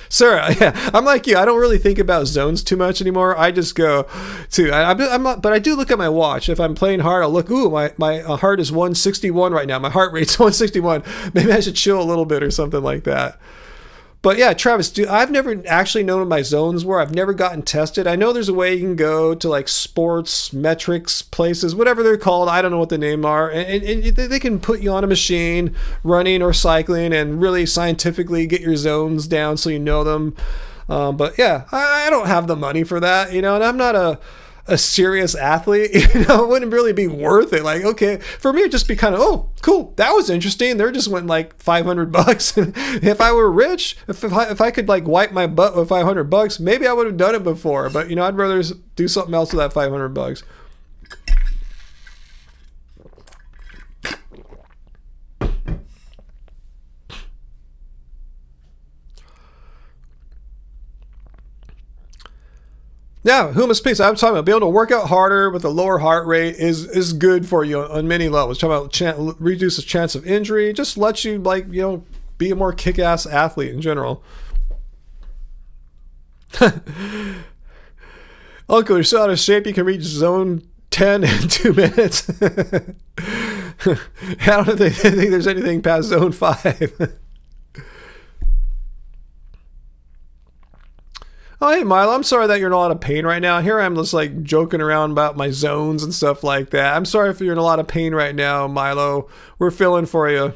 Sarah, yeah, I'm like you. I don't really think about zones too much anymore. I just go to, I'm not, but I do look at my watch. If I'm playing hard, I'll look, ooh, my heart is 161 right now. My heart rate's 161. Maybe I should chill a little bit or something like that. But yeah, Travis, I've never actually known what my zones were. I've never gotten tested. I know there's a way you can go to like sports metrics places, whatever they're called. I don't know what the name are. And they can put you on a machine running or cycling and really scientifically get your zones down so you know them. But yeah, I don't have the money for that, you know, and I'm not a serious athlete, you know. It wouldn't really be worth it. Like, okay, for me, it'd just be kind of, oh, cool, that was interesting. They're just went like $500. If I were rich, if I could like wipe my butt with $500, maybe I would have done it before. But you know, I'd rather do something else with that $500. Yeah, humus peace. I'm talking about being able to work out harder with a lower heart rate is good for you on many levels. Talking about reduces chance of injury, just lets you, like, you know, be a more kick-ass athlete in general. Uncle, you're so out of shape you can reach zone 10 in 2 minutes. I don't think there's anything past zone 5. Oh, hey, Milo, I'm sorry that you're in a lot of pain right now. Here I am just like joking around about my zones and stuff like that. I'm sorry if you're in a lot of pain right now, Milo. We're feeling for you.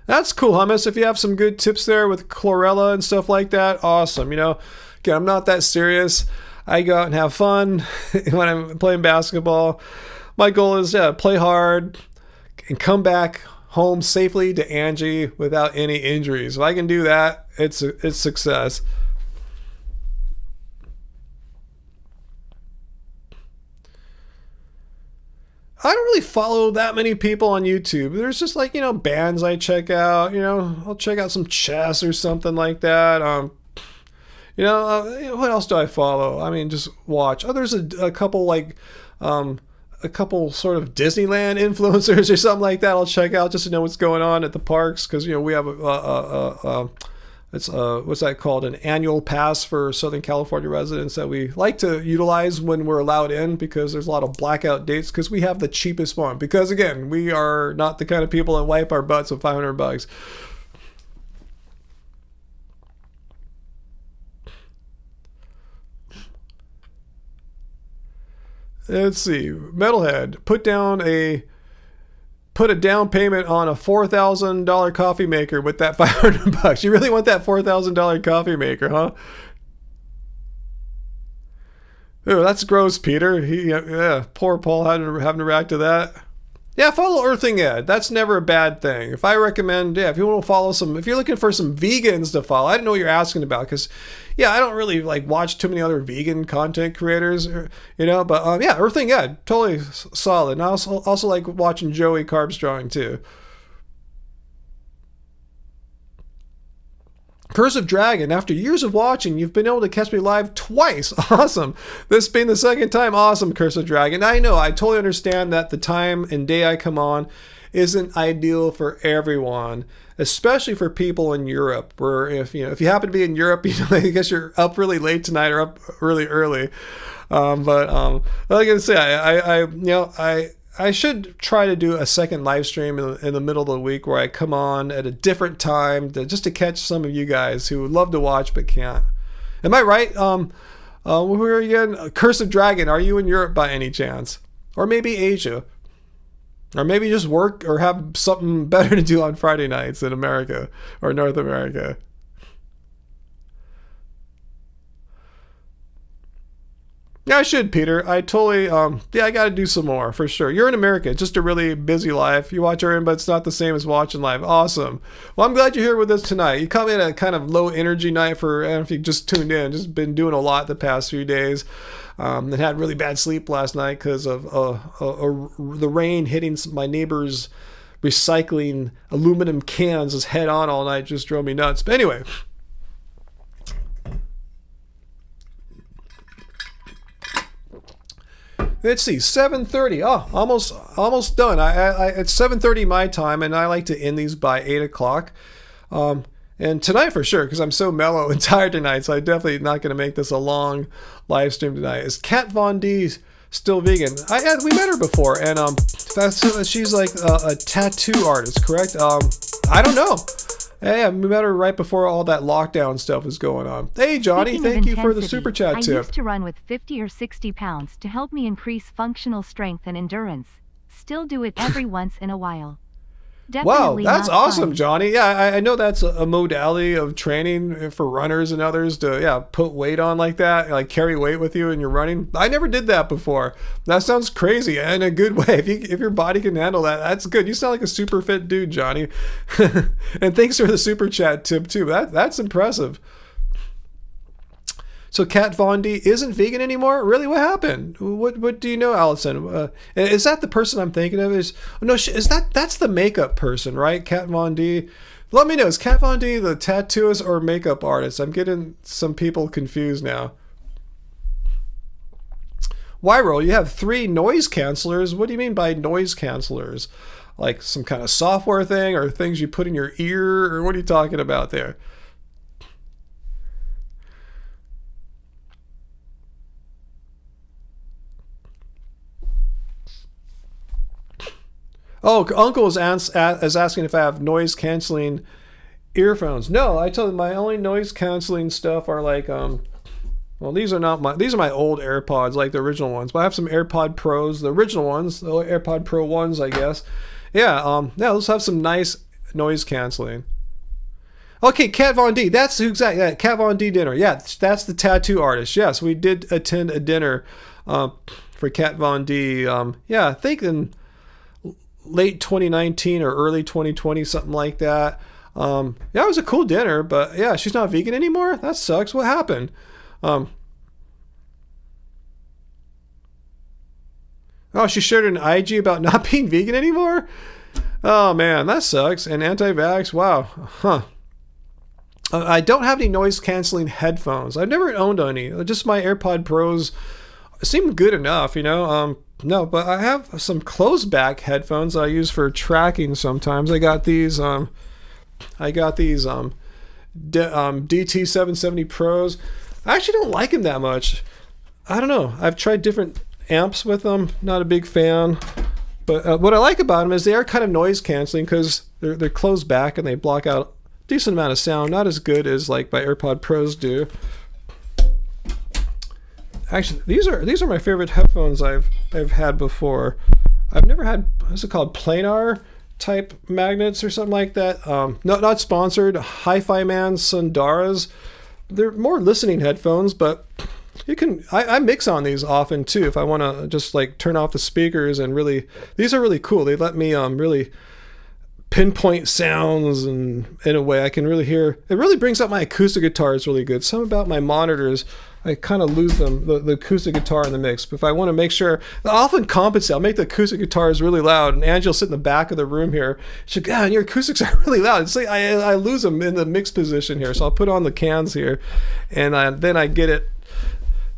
That's cool, hummus. If you have some good tips there with chlorella and stuff like that, awesome. You know, again, I'm not that serious. I go out and have fun when I'm playing basketball. My goal is, play hard and come back home safely to Angie without any injuries. If I can do that, it's success. I don't really follow that many people on YouTube. There's just like, you know, bands I check out. You know, I'll check out some chess or something like that. You know, what else do I follow? I mean, just watch. Oh, there's a couple like a couple sort of Disneyland influencers or something like that I'll check out just to know what's going on at the parks, because, you know, we have what's that called, an annual pass for Southern California residents that we like to utilize when we're allowed in, because there's a lot of blackout dates, because we have the cheapest one, because again, we are not the kind of people that wipe our butts with $500. Let's see. Metalhead, put a down payment on a $4,000 coffee maker with that $500. You really want that $4,000 coffee maker, huh? Oh, that's gross, Peter. Yeah, poor Paul having to react to that. Yeah, follow Earthing Ed. That's never a bad thing. If I recommend, if you want to follow if you're looking for some vegans to follow, I don't know what you're asking about, because, yeah, I don't really like watch too many other vegan content creators, you know, but yeah, Earthing Ed, totally solid. And I also like watching Joey Carbstrong too. Curse of Dragon, after years of watching, you've been able to catch me live twice. Awesome. This being the second time. Awesome, Curse of Dragon. I know, I totally understand that the time and day I come on isn't ideal for everyone, especially for people in Europe, where if you happen to be in Europe, I guess you're up really late tonight or up really early. Like I say, I should try to do a second live stream in the middle of the week where I come on at a different time just to catch some of you guys who would love to watch but can't. Am I right? Who are you again? Curse of Dragon. Are you in Europe by any chance? Or maybe Asia? Or maybe just work or have something better to do on Friday nights in America or North America? Yeah, I should, Peter. I totally, I got to do some more for sure. You're in America. It's just a really busy life. You watch our but it's not the same as watching live. Awesome. Well, I'm glad you're here with us tonight. You caught me at a kind of low energy night for, I don't know if you just tuned in, just been doing a lot the past few days. And had really bad sleep last night because of the rain hitting my neighbor's recycling aluminum cans head on all night. Just drove me nuts. But anyway. Let's see, 7:30. Oh, almost done. It's 7:30 my time, and I like to end these by 8 o'clock. And tonight for sure, because I'm so mellow and tired tonight, so I'm definitely not going to make this a long live stream tonight. Is Kat Von D still vegan? We met her before, and she's like a tattoo artist, correct? I don't know. Yeah, we met her right before all that lockdown stuff was going on. Hey, Johnny, thank you for the super chat tip. I used to run with 50 or 60 pounds to help me increase functional strength and endurance. Still do it every once in a while. Definitely. Wow, that's awesome, fun. Johnny. Yeah, I know that's a modality of training for runners and others to put weight on like that, like carry weight with you and you're running. I never did that before. That sounds crazy in a good way. If your body can handle that, that's good. You sound like a super fit dude, Johnny. And thanks for the super chat tip too. That's impressive. So Kat Von D isn't vegan anymore? Really? What happened? What do you know, Allison? Is that the person I'm thinking of? That's the makeup person, right? Kat Von D. Let me know. Is Kat Von D the tattooist or makeup artist? I'm getting some people confused now. Wyro, you have 3 noise cancelers. What do you mean by noise cancelers? Like some kind of software thing or things you put in your ear? Or what are you talking about there? Oh, Uncle is asking if I have noise canceling earphones. No, I told him my only noise canceling stuff are like these are my old AirPods, like the original ones. But I have some AirPod Pros, the original ones, the AirPod Pro ones, I guess. Yeah, let's have some nice noise canceling. Okay, Kat Von D. That's exactly that. Kat Von D dinner. Yeah, that's the tattoo artist. Yes, we did attend a dinner for Kat Von D. I think in late 2019 or early 2020, something like that. It was a cool dinner, but yeah, she's not vegan anymore? That sucks. What happened? She shared an IG about not being vegan anymore? Oh man, that sucks. And anti-vax, wow. Huh. I don't have any noise canceling headphones. I've never owned any. Just my AirPod Pros seem good enough, No, but I have some closed back headphones that I use for tracking sometimes. I got these DT770 Pros. I actually don't like them that much. I don't know. I've tried different amps with them. Not a big fan. But what I like about them is they are kind of noise canceling because they're closed back and they block out a decent amount of sound. Not as good as like my AirPod Pros do. Actually, these are my favorite headphones I've had before. I've never had, what's it called, planar type magnets or something like that. Not sponsored. Hi-Fi Man Sundaras. They're more listening headphones, but you can. I mix on these often too if I want to just like turn off the speakers and really. These are really cool. They let me really pinpoint sounds, and in a way I can really hear. It really brings up my acoustic guitars really good. Something about my monitors. I kind of lose them, the acoustic guitar in the mix. But if I want to make sure, I often compensate. I'll make the acoustic guitars really loud, and Angie will sit in the back of the room here. She'll go, God, your acoustics are really loud. It's like I lose them in the mix position here. So I'll put on the cans here, and then I get it.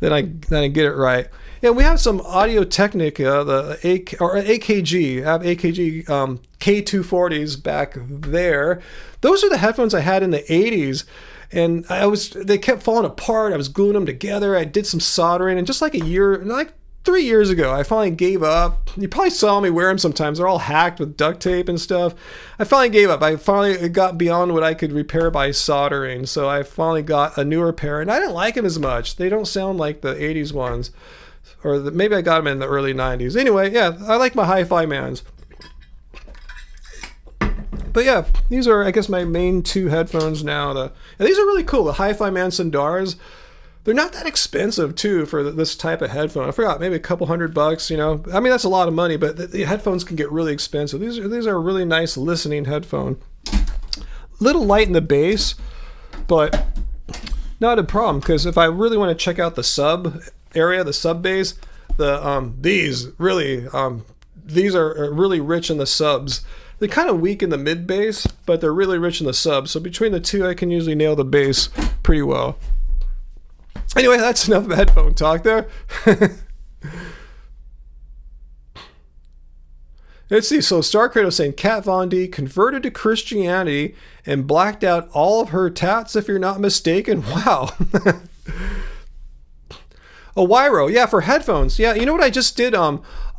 Then I get it right. Yeah, we have some Audio Technica, the AKG. I have AKG K240s back there. Those are the headphones I had in the 80s. And they kept falling apart. I was gluing them together. I did some soldering, and just like 3 years ago, I finally gave up. You probably saw me wear them sometimes. They're all hacked with duct tape and stuff. I finally gave up. I finally got beyond what I could repair by soldering. So I finally got a newer pair, and I didn't like them as much. They don't sound like the 80s ones. Or maybe I got them in the early 90s. Anyway, yeah, I like my hi-fi mans. But yeah, these are, I guess, my main two headphones now. And these are really cool. The Hi-Fi Man Sundars. They're not that expensive, too, for this type of headphone. I forgot, maybe a couple $100, you know. I mean, that's a lot of money, but the headphones can get really expensive. These are a really nice listening headphone. Little light in the bass, but not a problem, because if I really want to check out the sub area, the sub bass, these are really rich in the subs. They're kind of weak in the mid bass, but they're really rich in the subs. So between the two, I can usually nail the bass pretty well. Anyway, that's enough headphone talk there. Let's see. So Starcradle saying Kat Von D converted to Christianity and blacked out all of her tats, if you're not mistaken. Wow. A Wyro, yeah, for headphones. Yeah, you know what I just did?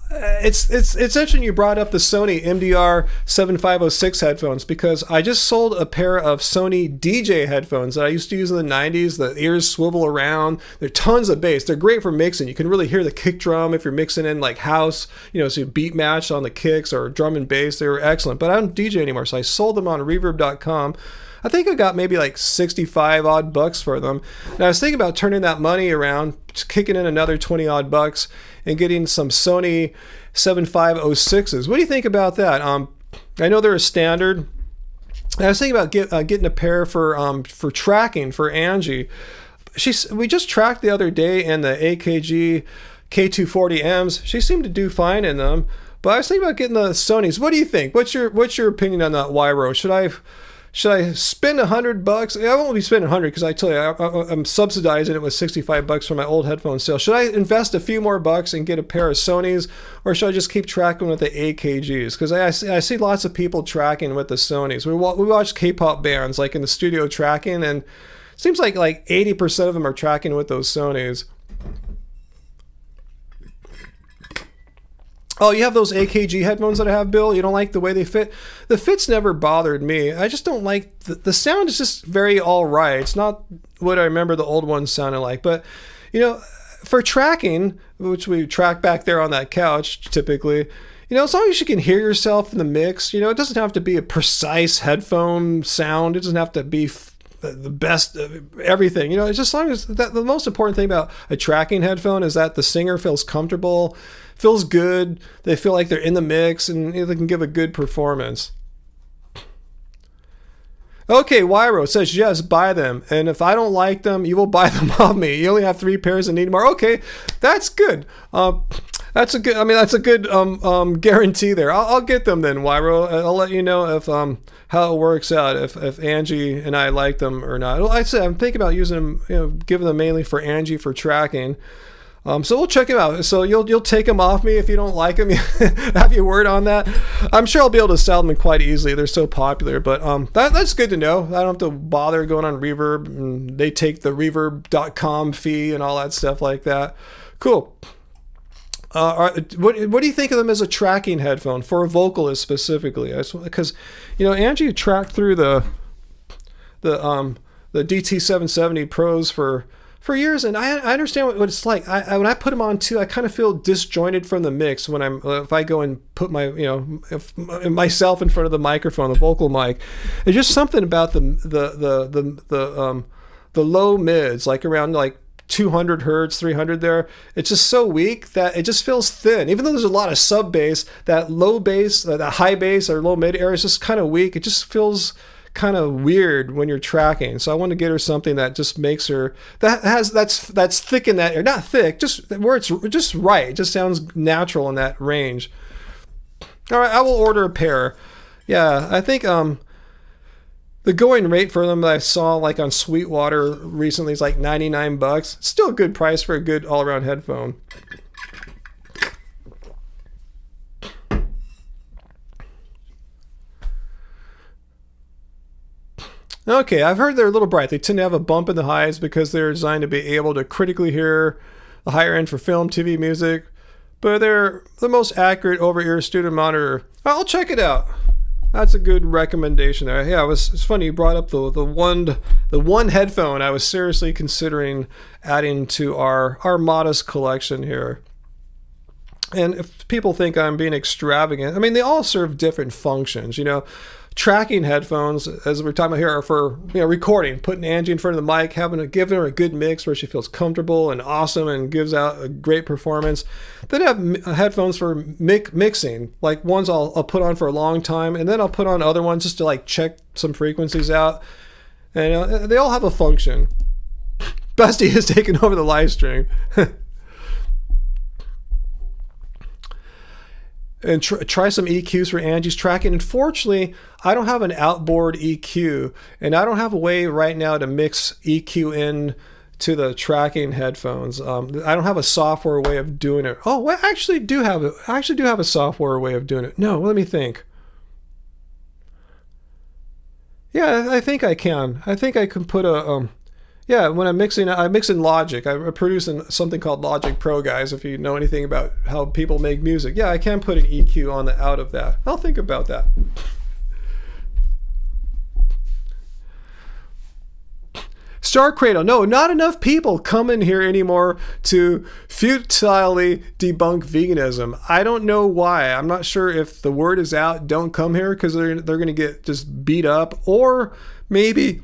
It's interesting you brought up the Sony MDR 7506 headphones, because I just sold a pair of Sony DJ headphones that I used to use in the 90s. The ears swivel around. They're tons of bass. They're great for mixing. You can really hear the kick drum if you're mixing in like house, you know, so you beat match on the kicks or drum and bass. They were excellent, but I don't DJ anymore, so I sold them on reverb.com. I think I got maybe like 65 odd bucks for them. And I was thinking about turning that money around, kicking in another 20 odd bucks and getting some Sony 7506s. What do you think about that? I know they're a standard. And I was thinking about getting a pair for tracking for Angie. We just tracked the other day in the AKG K240Ms. She seemed to do fine in them. But I was thinking about getting the Sonys. What do you think? What's your opinion on that Wyro? Should I spend $100? I won't be spending $100 because I tell you I'm subsidizing it with $65 for my old headphone sale. Should I invest a few more bucks and get a pair of Sonys, or should I just keep tracking with the AKGs? Because I see lots of people tracking with the Sonys. We watch K-pop bands like in the studio tracking, and it seems like 80% of them are tracking with those Sonys. Oh, you have those AKG headphones that I have, Bill? You don't like the way they fit? The fit's never bothered me. I just don't like... The sound is just very all right. It's not what I remember the old ones sounded like. But, you know, for tracking, which we track back there on that couch, typically, you know, as long as you can hear yourself in the mix, you know, it doesn't have to be a precise headphone sound. It doesn't have to be the best of everything. You know, it's just as long as... the most important thing about a tracking headphone is that the singer feels comfortable, feels good, they feel like they're in the mix, and they can give a good performance. Okay, Wyro says, yes, buy them. And if I don't like them, you will buy them off me. You only have 3 pairs and need more. Okay, that's good. That's a good guarantee there. I'll get them then, Wyro. I'll let you know if how it works out, if Angie and I like them or not. Like I said, I'm thinking about using them, you know, giving them mainly for Angie for tracking. So we'll check them out. So you'll take them off me if you don't like them. Have your word on that? I'm sure I'll be able to sell them quite easily. They're so popular. But that's good to know. I don't have to bother going on Reverb, and they take the reverb.com fee and all that stuff like that. Cool. What do you think of them as a tracking headphone for a vocalist specifically? Because, you know, Angie tracked through the DT770 Pros for years, and I understand what it's like. When I put them on too, I kind of feel disjointed from the mix when if I go and put myself in front of the microphone, the vocal mic. There's just something about the low mids, like around 200 hertz, 300 there. It's just so weak that it just feels thin. Even though there's a lot of sub bass, that low bass, that high bass or low mid area is just kind of weak. It just feels kind of weird when you're tracking. So I want to get her something that just makes her that's thick in that, or not thick, just where it's just right. It just sounds natural in that range. All right, I will order a pair. Yeah, I think the going rate for them that I saw like on Sweetwater recently is like $99. Still a good price for a good all-around headphone. Okay, I've heard they're a little bright. They tend to have a bump in the highs because they're designed to be able to critically hear the higher end for film, TV, music. But they're the most accurate over-ear student monitor. I'll check it out. That's a good recommendation there. Yeah, it's funny you brought up the one headphone I was seriously considering adding to our modest collection here. And if people think I'm being extravagant, I mean, they all serve different functions, you know. Tracking headphones, as we're talking about here, are for, you know, recording, putting Angie in front of the mic, giving her a good mix where she feels comfortable and awesome and gives out a great performance. Then I have headphones for mixing, like ones I'll put on for a long time, and then I'll put on other ones just to like check some frequencies out. And they all have a function. Busty has taken over the live stream. And try some EQs for Angie's tracking. Unfortunately, I don't have an outboard EQ, and I don't have a way right now to mix EQ in to the tracking headphones. I don't have a software way of doing it. Oh, well, I actually do have a software way of doing it. No, let me think. Yeah, I think I can. I think I can put a yeah, when I'm mixing, I mix in Logic. I produce in something called Logic Pro, guys, if you know anything about how people make music. Yeah, I can put an EQ on the out of that. I'll think about that. Star Cradle. No, not enough people come in here anymore to futilely debunk veganism. I don't know why. I'm not sure if the word is out, don't come here, because they're going to get just beat up, or maybe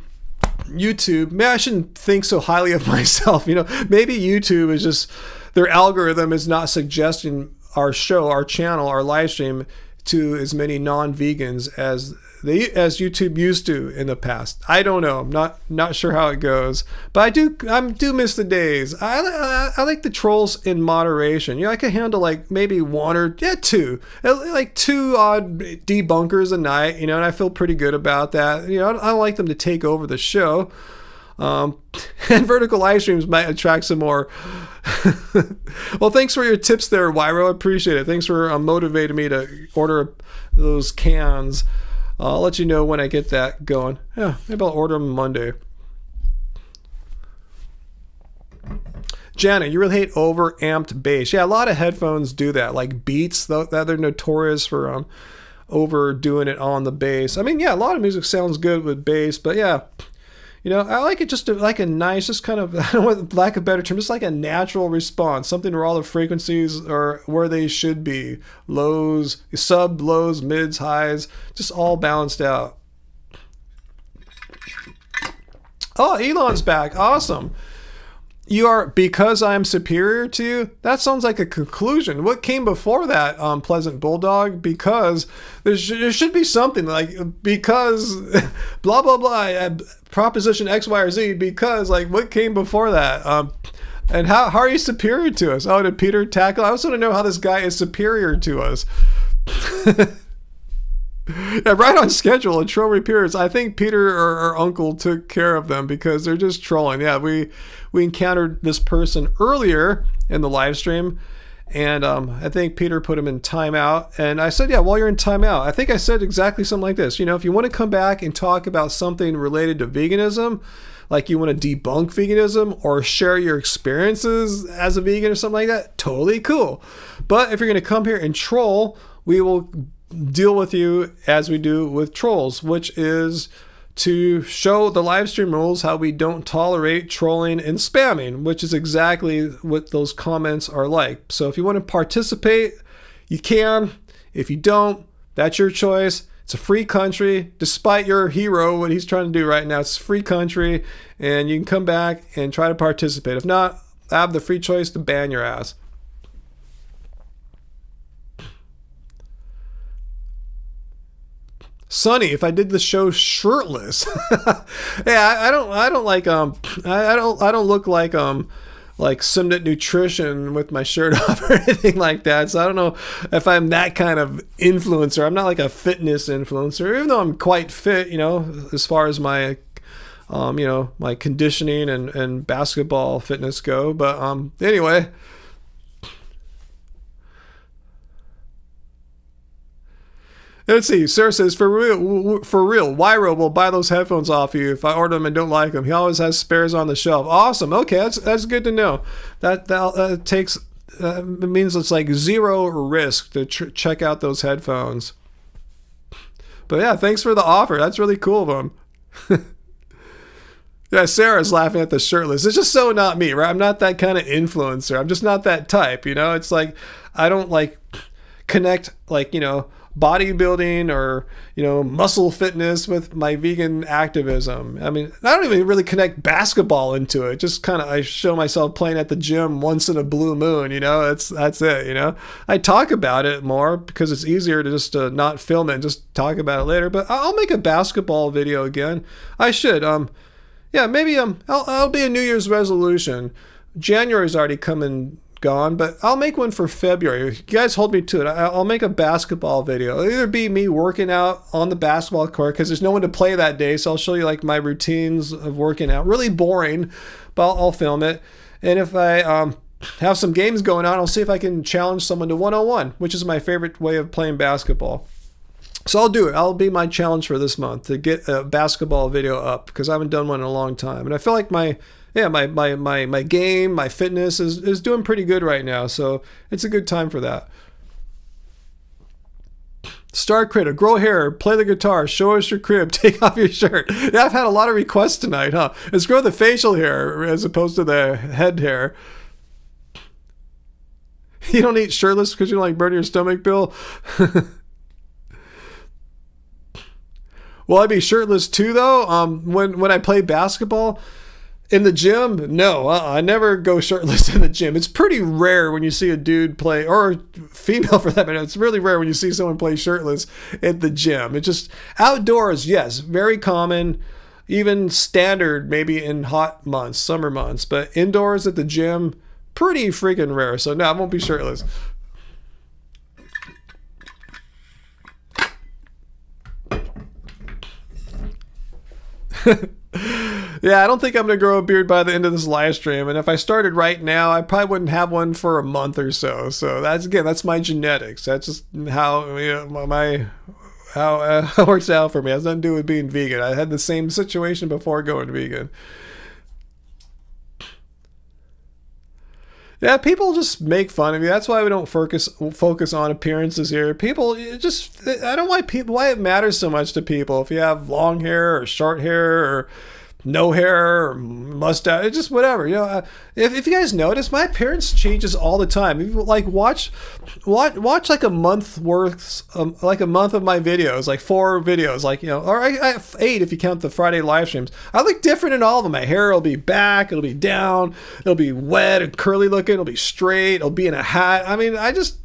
YouTube. Maybe I shouldn't think so highly of myself. You know, maybe YouTube is just, their algorithm is not suggesting our show, our channel, our live stream to as many non-vegans as YouTube used to in the past. I don't know. I'm not sure how it goes, but I do miss the days. I like the trolls in moderation. You know, I can handle like maybe one or two, like two odd debunkers a night. You know, and I feel pretty good about that. You know, I don't like them to take over the show. And vertical live streams might attract some more. Well, thanks for your tips there, Wyro. I appreciate it. Thanks for motivating me to order those cans. I'll let you know when I get that going. Yeah, maybe I'll order them Monday. Janet, you really hate over-amped bass. Yeah, a lot of headphones do that. Like Beats, that they're notorious for overdoing it on the bass. I mean, yeah, a lot of music sounds good with bass, but yeah, you know, I like it just like a nice, just kind of, I don't know, lack of a better term, just like a natural response, something where all the frequencies are where they should be. Lows, sub, lows, mids, highs, just all balanced out. Oh, Elon's back. Awesome. You are, because I am superior to you? That sounds like a conclusion. What came before that, Pleasant Bulldog? Because there should be something like, because blah, blah, blah, proposition X, Y, or Z, because, like, what came before that? And how are you superior to us? Oh, did Peter tackle? I also want to know how this guy is superior to us. Yeah, right on schedule. And troll reappears. I think Peter or our uncle took care of them because they're just trolling. Yeah, we encountered this person earlier in the live stream, and I think Peter put him in timeout. And I said, yeah, while you're in timeout, I think I said exactly something like this. You know, if you want to come back and talk about something related to veganism, like you want to debunk veganism or share your experiences as a vegan or something like that, totally cool. But if you're going to come here and troll, we will deal with you as we do with trolls, which is to show the Livestream Rules how we don't tolerate trolling and spamming, which is exactly what those comments are like. So if you want to participate, you can. If you don't, that's your choice. It's a free country. Despite your hero, what he's trying to do right now, it's a free country, and you can come back and try to participate. If not, I have the free choice to ban your ass. Sonny, if I did the show shirtless. Yeah, I don't like I don't look like Simnett Nutrition with my shirt off or anything like that. So I don't know if I'm that kind of influencer. I'm not like a fitness influencer, even though I'm quite fit, as far as my my conditioning and basketball fitness go. But anyway. Let's see. Sarah says, for real, Wyro will buy those headphones off you if I order them and don't like them. He always has spares on the shelf. Awesome. Okay, that's good to know. That takes it means it's like zero risk to check out those headphones. But yeah, thanks for the offer. That's really cool of him. Yeah, Sarah's laughing at the shirtless. It's just so not me, right? I'm not that kind of influencer. I'm just not that type. It's like I don't like connect bodybuilding or muscle fitness with my vegan activism. I mean, I don't even really connect basketball into it. Just kind of I show myself playing at the gym once in a blue moon. That's it. I talk about it more because it's easier to just not film it and just talk about it later. But I'll make a basketball video again. I should. Yeah, maybe I'll be a New Year's resolution. January's already come and gone, but I'll make one for February. You guys hold me to it. I'll make a basketball video. It'll either be me working out on the basketball court because there's no one to play that day, so I'll show you like my routines of working out. Really boring, but I'll film it. And if I have some games going on, I'll see if I can challenge someone to 101, which is my favorite way of playing basketball. So I'll do it. I'll be my challenge for this month to get a basketball video up because I haven't done one in a long time. And I feel like my game, my fitness is doing pretty good right now. So it's a good time for that. Star Critter, grow hair, play the guitar, show us your crib, take off your shirt. Yeah, I've had a lot of requests tonight, huh? Let's grow the facial hair as opposed to the head hair. You don't eat shirtless because you don't like burning your stomach, Bill? Will I be shirtless too, though? When I play basketball in the gym, no, I never go shirtless in the gym. It's pretty rare when you see a dude play, or female for that matter. It's really rare when you see someone play shirtless at the gym. It's just outdoors, yes, very common, even standard maybe in hot months, summer months. But indoors at the gym, pretty freaking rare. So no, I won't be shirtless. Yeah, I don't think I'm going to grow a beard by the end of this live stream. And if I started right now, I probably wouldn't have one for a month or so. So that's my genetics. That's just how how it works out for me. It has nothing to do with being vegan. I had the same situation before going vegan. Yeah, people just make fun of you. That's why we don't focus on appearances here. People just, I don't know why it matters so much to people. If you have long hair or short hair or no hair or mustache, it's just whatever. If you guys notice, my appearance changes all the time. If you like watch like a month worth, like a month of my videos, like 4 videos, or I have 8 if you count the Friday live streams. I look different in all of them. My hair will be back, it'll be down, it'll be wet and curly looking, it'll be straight, it'll be in a hat. I mean, I just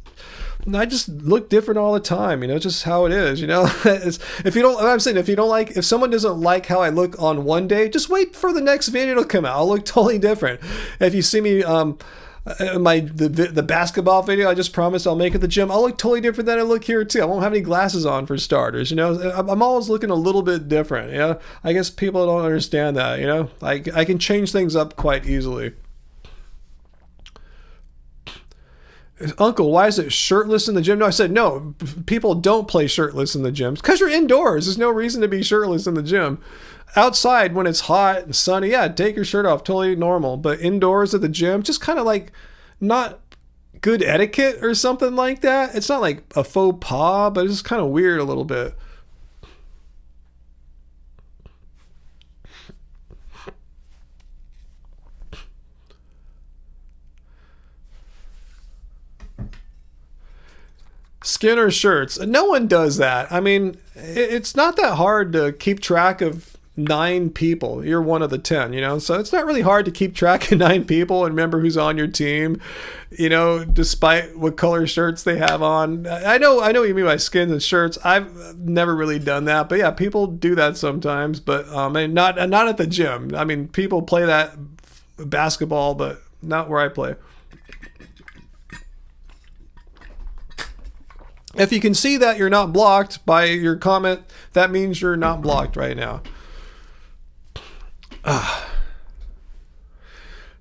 look different all the time, just how it is, if someone doesn't like how I look on one day, just wait for the next video to come out. I'll look totally different. If you see me, the basketball video I just promised I'll make at the gym, I'll look totally different than I look here too. I won't have any glasses on for starters, I'm always looking a little bit different, I guess people don't understand that, I can change things up quite easily. Uncle, why is it shirtless in the gym? No, I said, no, people don't play shirtless in the gym because you're indoors. There's no reason to be shirtless in the gym. Outside, when it's hot and sunny, yeah, take your shirt off, totally normal. But indoors at the gym, just kind of like not good etiquette or something like that. It's not like a faux pas, but it's just kind of weird a little bit. Skinner shirts. No one does that. I mean, it's not that hard to keep track of 9 people. You're one of the 10, you know? So it's not really hard to keep track of 9 people and remember who's on your team, you know, despite what color shirts they have on. I know what you mean by skins and shirts. I've never really done that, but yeah, people do that sometimes, but and not at the gym. I mean, people play that basketball, but not where I play. If you can see that you're not blocked by your comment, that means you're not blocked right now.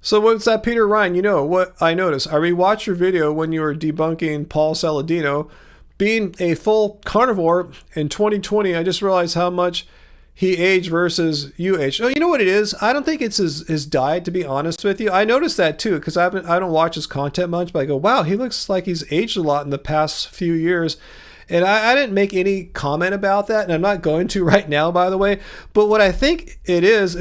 So what's that, Peter Ryan? You know what I noticed? I rewatched your video when you were debunking Paul Saladino. Being a full carnivore in 2020, I just realized how much he aged versus you aged. Oh, you know what it is? I don't think it's his diet, to be honest with you. I noticed that too, because I don't watch his content much, but I go, wow, he looks like he's aged a lot in the past few years. And I didn't make any comment about that, and I'm not going to right now, by the way. But what I think it is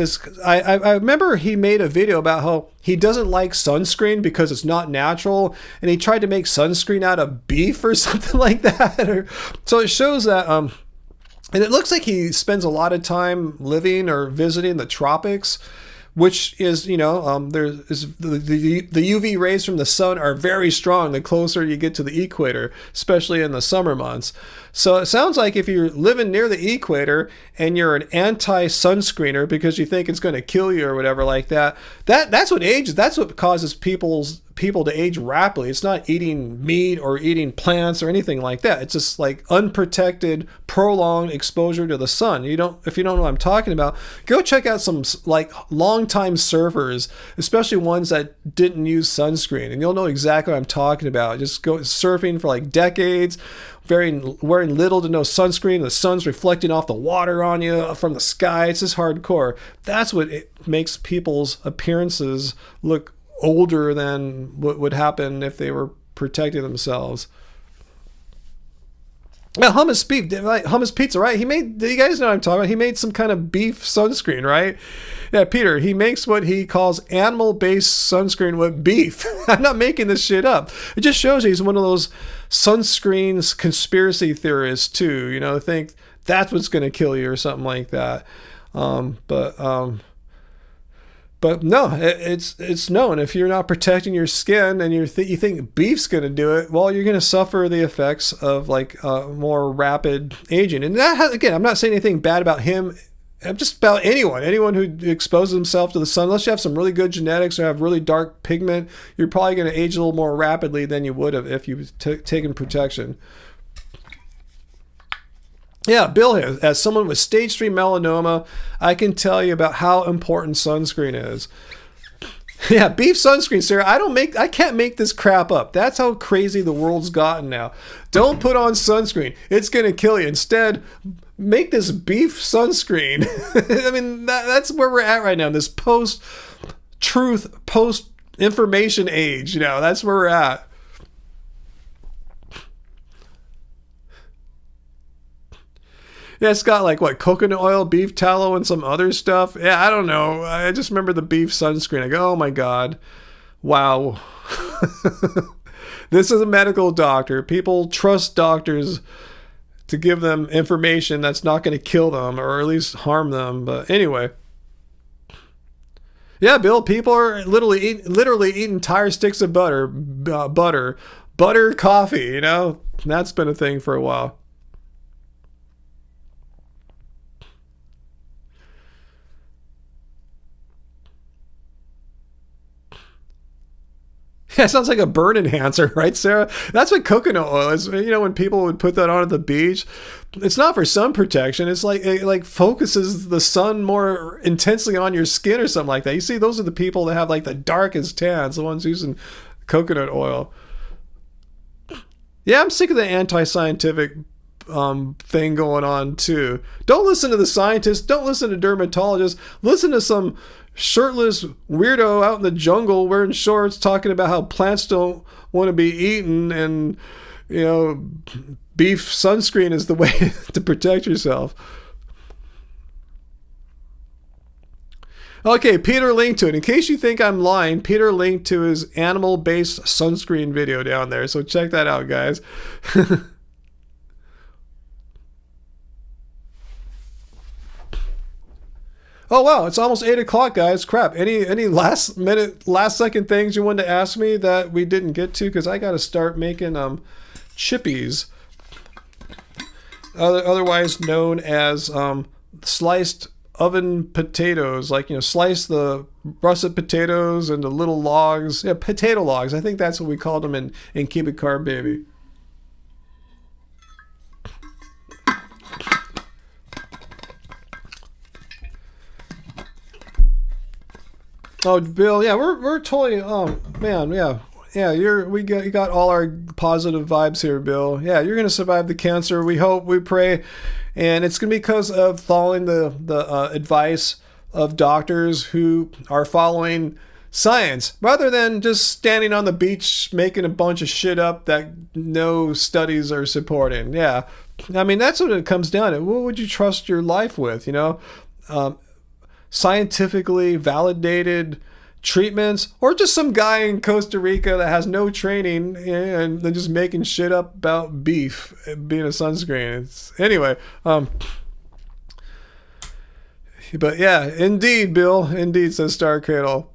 I remember he made a video about how he doesn't like sunscreen because it's not natural, and he tried to make sunscreen out of beef or something like that. So it shows that, and it looks like he spends a lot of time living or visiting the tropics, which is, you know, the UV rays from the sun are very strong the closer you get to the equator, especially in the summer months. So it sounds like if you're living near the equator and you're an anti-sunscreener because you think it's going to kill you or whatever like that, that's what ages. That's what causes people to age rapidly. It's not eating meat or eating plants or anything like that. It's just like unprotected, prolonged exposure to the sun. If you don't know what I'm talking about, go check out some like longtime surfers, especially ones that didn't use sunscreen, and you'll know exactly what I'm talking about. Just go surfing for like decades, wearing little to no sunscreen. The sun's reflecting off the water on you from the sky. It's just hardcore. That's what makes people's appearances look older than what would happen if they were protecting themselves. Now, hummus pizza, right? You guys know what I'm talking about. He made some kind of beef sunscreen, right? Yeah, Peter, he makes what he calls animal-based sunscreen with beef. I'm not making this shit up. It just shows you he's one of those sunscreens conspiracy theorists too. You know, think that's what's going to kill you or something like that. But no, it's known. If you're not protecting your skin and you think beef's going to do it, well, you're going to suffer the effects of like more rapid aging. And that again, I'm not saying anything bad about him. I'm just about anyone who exposes himself to the sun. Unless you have some really good genetics or have really dark pigment, you're probably going to age a little more rapidly than you would have if you taken protection. Yeah, Bill, as someone with stage 3 melanoma, I can tell you about how important sunscreen is. Yeah, beef sunscreen, Sarah. I can't make this crap up. That's how crazy the world's gotten now. Don't put on sunscreen. It's going to kill you. Instead, make this beef sunscreen. I mean, that's where we're at right now, this post-truth, post-information age. You know, that's where we're at. Yeah, it's got like what, coconut oil, beef tallow, and some other stuff. Yeah, I don't know. I just remember the beef sunscreen. I go, oh my God. Wow. This is a medical doctor. People trust doctors to give them information that's not going to kill them or at least harm them. But anyway. Yeah, Bill, people are literally eating entire sticks of butter coffee, you know? That's been a thing for a while. Yeah, it sounds like a burn enhancer, right, Sarah? That's what coconut oil is. You know, when people would put that on at the beach, it's not for sun protection. It's like it like focuses the sun more intensely on your skin or something like that. You see, those are the people that have like the darkest tans, the ones using coconut oil. Yeah, I'm sick of the anti-scientific thing going on too. Don't listen to the scientists. Don't listen to dermatologists. Listen to some shirtless weirdo out in the jungle wearing shorts talking about how plants don't want to be eaten and, you know, beef sunscreen is the way to protect yourself. Okay, Peter linked to it. In case you think I'm lying, Peter linked to his animal-based sunscreen video down there. So check that out, guys. Oh wow, it's almost 8 o'clock, guys. Crap. Any last minute, last second things you wanted to ask me that we didn't get to? Because I got to start making chippies, otherwise known as sliced oven potatoes. Like, slice the russet potatoes into little logs. Yeah, potato logs. I think that's what we called them in Keep It Carb Baby. Oh, Bill, yeah, we're totally. Oh man, yeah. You got all our positive vibes here, Bill. Yeah, you're gonna survive the cancer. We hope, we pray, and it's gonna be because of following the advice of doctors who are following science rather than just standing on the beach making a bunch of shit up that no studies are supporting. Yeah, I mean that's what it comes down to. What would you trust your life with? Scientifically validated treatments, or just some guy in Costa Rica that has no training and they're just making shit up about beef being a sunscreen. Anyway, but yeah, indeed, Bill, indeed, says Star Cradle.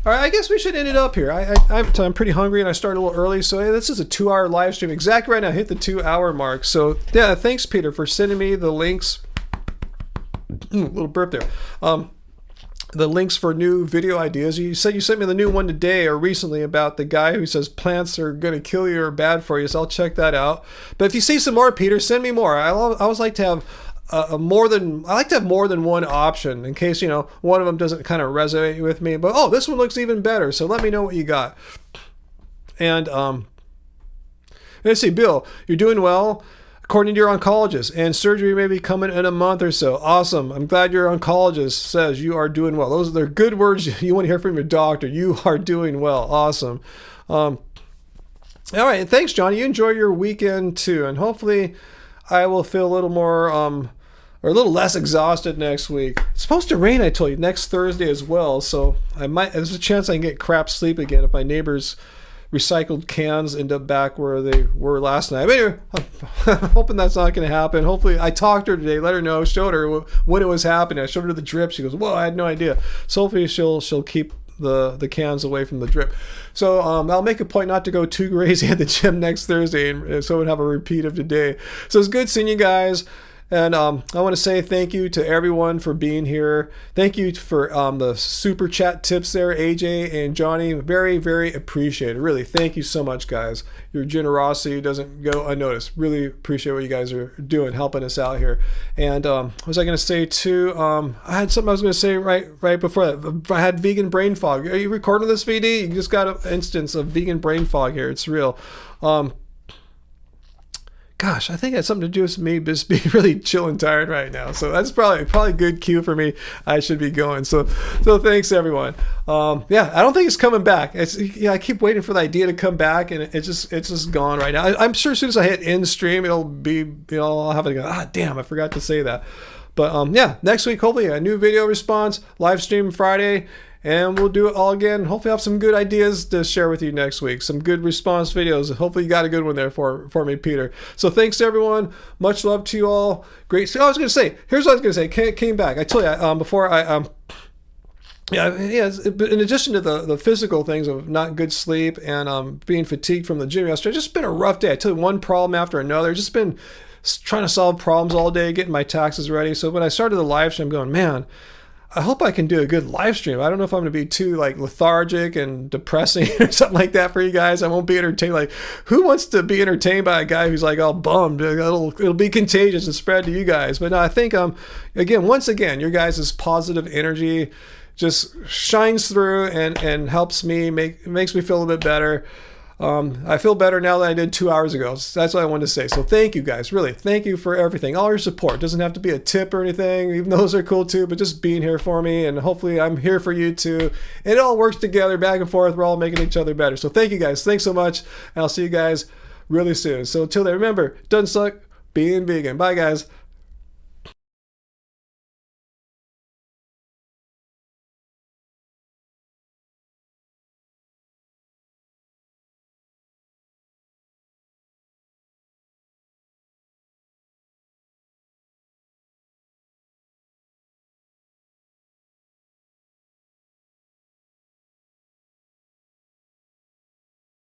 All right, I guess we should end it up here. I'm pretty hungry and I started a little early, so hey, this is a 2-hour live stream. Exactly right now, hit the 2-hour mark. So yeah, thanks, Peter, for sending me the links. Little burp there. The links for new video ideas. You said you sent me the new one today or recently about the guy who says plants are going to kill you or bad for you, so I'll check that out. But if you see some more, Peter, send me more. I always like to have more than one option in case one of them doesn't kind of resonate with me. But this one looks even better, so let me know what you got. And let's see, Bill, you're doing well according to your oncologist, and surgery may be coming in a month or so. Awesome. I'm glad your oncologist says you are doing well. Those are good words you want to hear from your doctor. You are doing well. Awesome. All right. Thanks, Johnny. You enjoy your weekend too, and hopefully I will feel a little more or a little less exhausted next week. It's supposed to rain, I told you, next Thursday as well, so there's a chance I can get crap sleep again if my neighbors recycled cans end up back where they were last night. But anyway, I'm hoping that's not going to happen. Hopefully, I talked to her today, let her know, showed her when it was happening. I showed her the drip. She goes, "Whoa, I had no idea." So hopefully she'll keep the cans away from the drip. So I'll make a point not to go too crazy at the gym next Thursday, and so we'll have a repeat of today. So it's good seeing you guys. And I want to say thank you to everyone for being here. Thank you for the super chat tips there, AJ and Johnny. Very, very appreciated. Really, thank you so much, guys. Your generosity doesn't go unnoticed. Really appreciate what you guys are doing, helping us out here. And what was I going to say too? I had something I was going to say right before that. I had vegan brain fog. Are you recording this, VD? You just got an instance of vegan brain fog here. It's real. Gosh, I think it had something to do with me just being really chill and tired right now. So that's probably a good cue for me. I should be going. So thanks everyone. Yeah, I don't think it's coming back. I keep waiting for the idea to come back, and it's just gone right now. I'm sure as soon as I hit end stream, it'll be I'll have to go. Damn, I forgot to say that. But yeah, next week hopefully a new video response, live stream Friday. And we'll do it all again. Hopefully I'll have some good ideas to share with you next week. Some good response videos. Hopefully you got a good one there for me, Peter. So thanks to everyone. Much love to you all. Great. So I was going to say, here's what I was going to say. Came back. I told you before in addition to the physical things of not good sleep and being fatigued from the gym yesterday, it's just been a rough day. I tell you, one problem after another. Just been trying to solve problems all day, getting my taxes ready. So when I started the live stream, I'm going, man, I hope I can do a good live stream. I don't know if I'm going to be too lethargic and depressing or something like that for you guys. I won't be entertained. Who wants to be entertained by a guy who's all bummed? It'll be contagious and spread to you guys. But no, I think once again, your guys' positive energy just shines through and helps me makes me feel a little bit better. I feel better now than I did 2 hours ago. So that's what I wanted to say. So thank you guys. Really, thank you for everything. All your support. Doesn't have to be a tip or anything. Even those are cool too, but just being here for me, and hopefully I'm here for you too. It all works together, back and forth. We're all making each other better. So thank you guys. Thanks so much. And I'll see you guys really soon. So until then, remember, doesn't suck being vegan. Bye guys.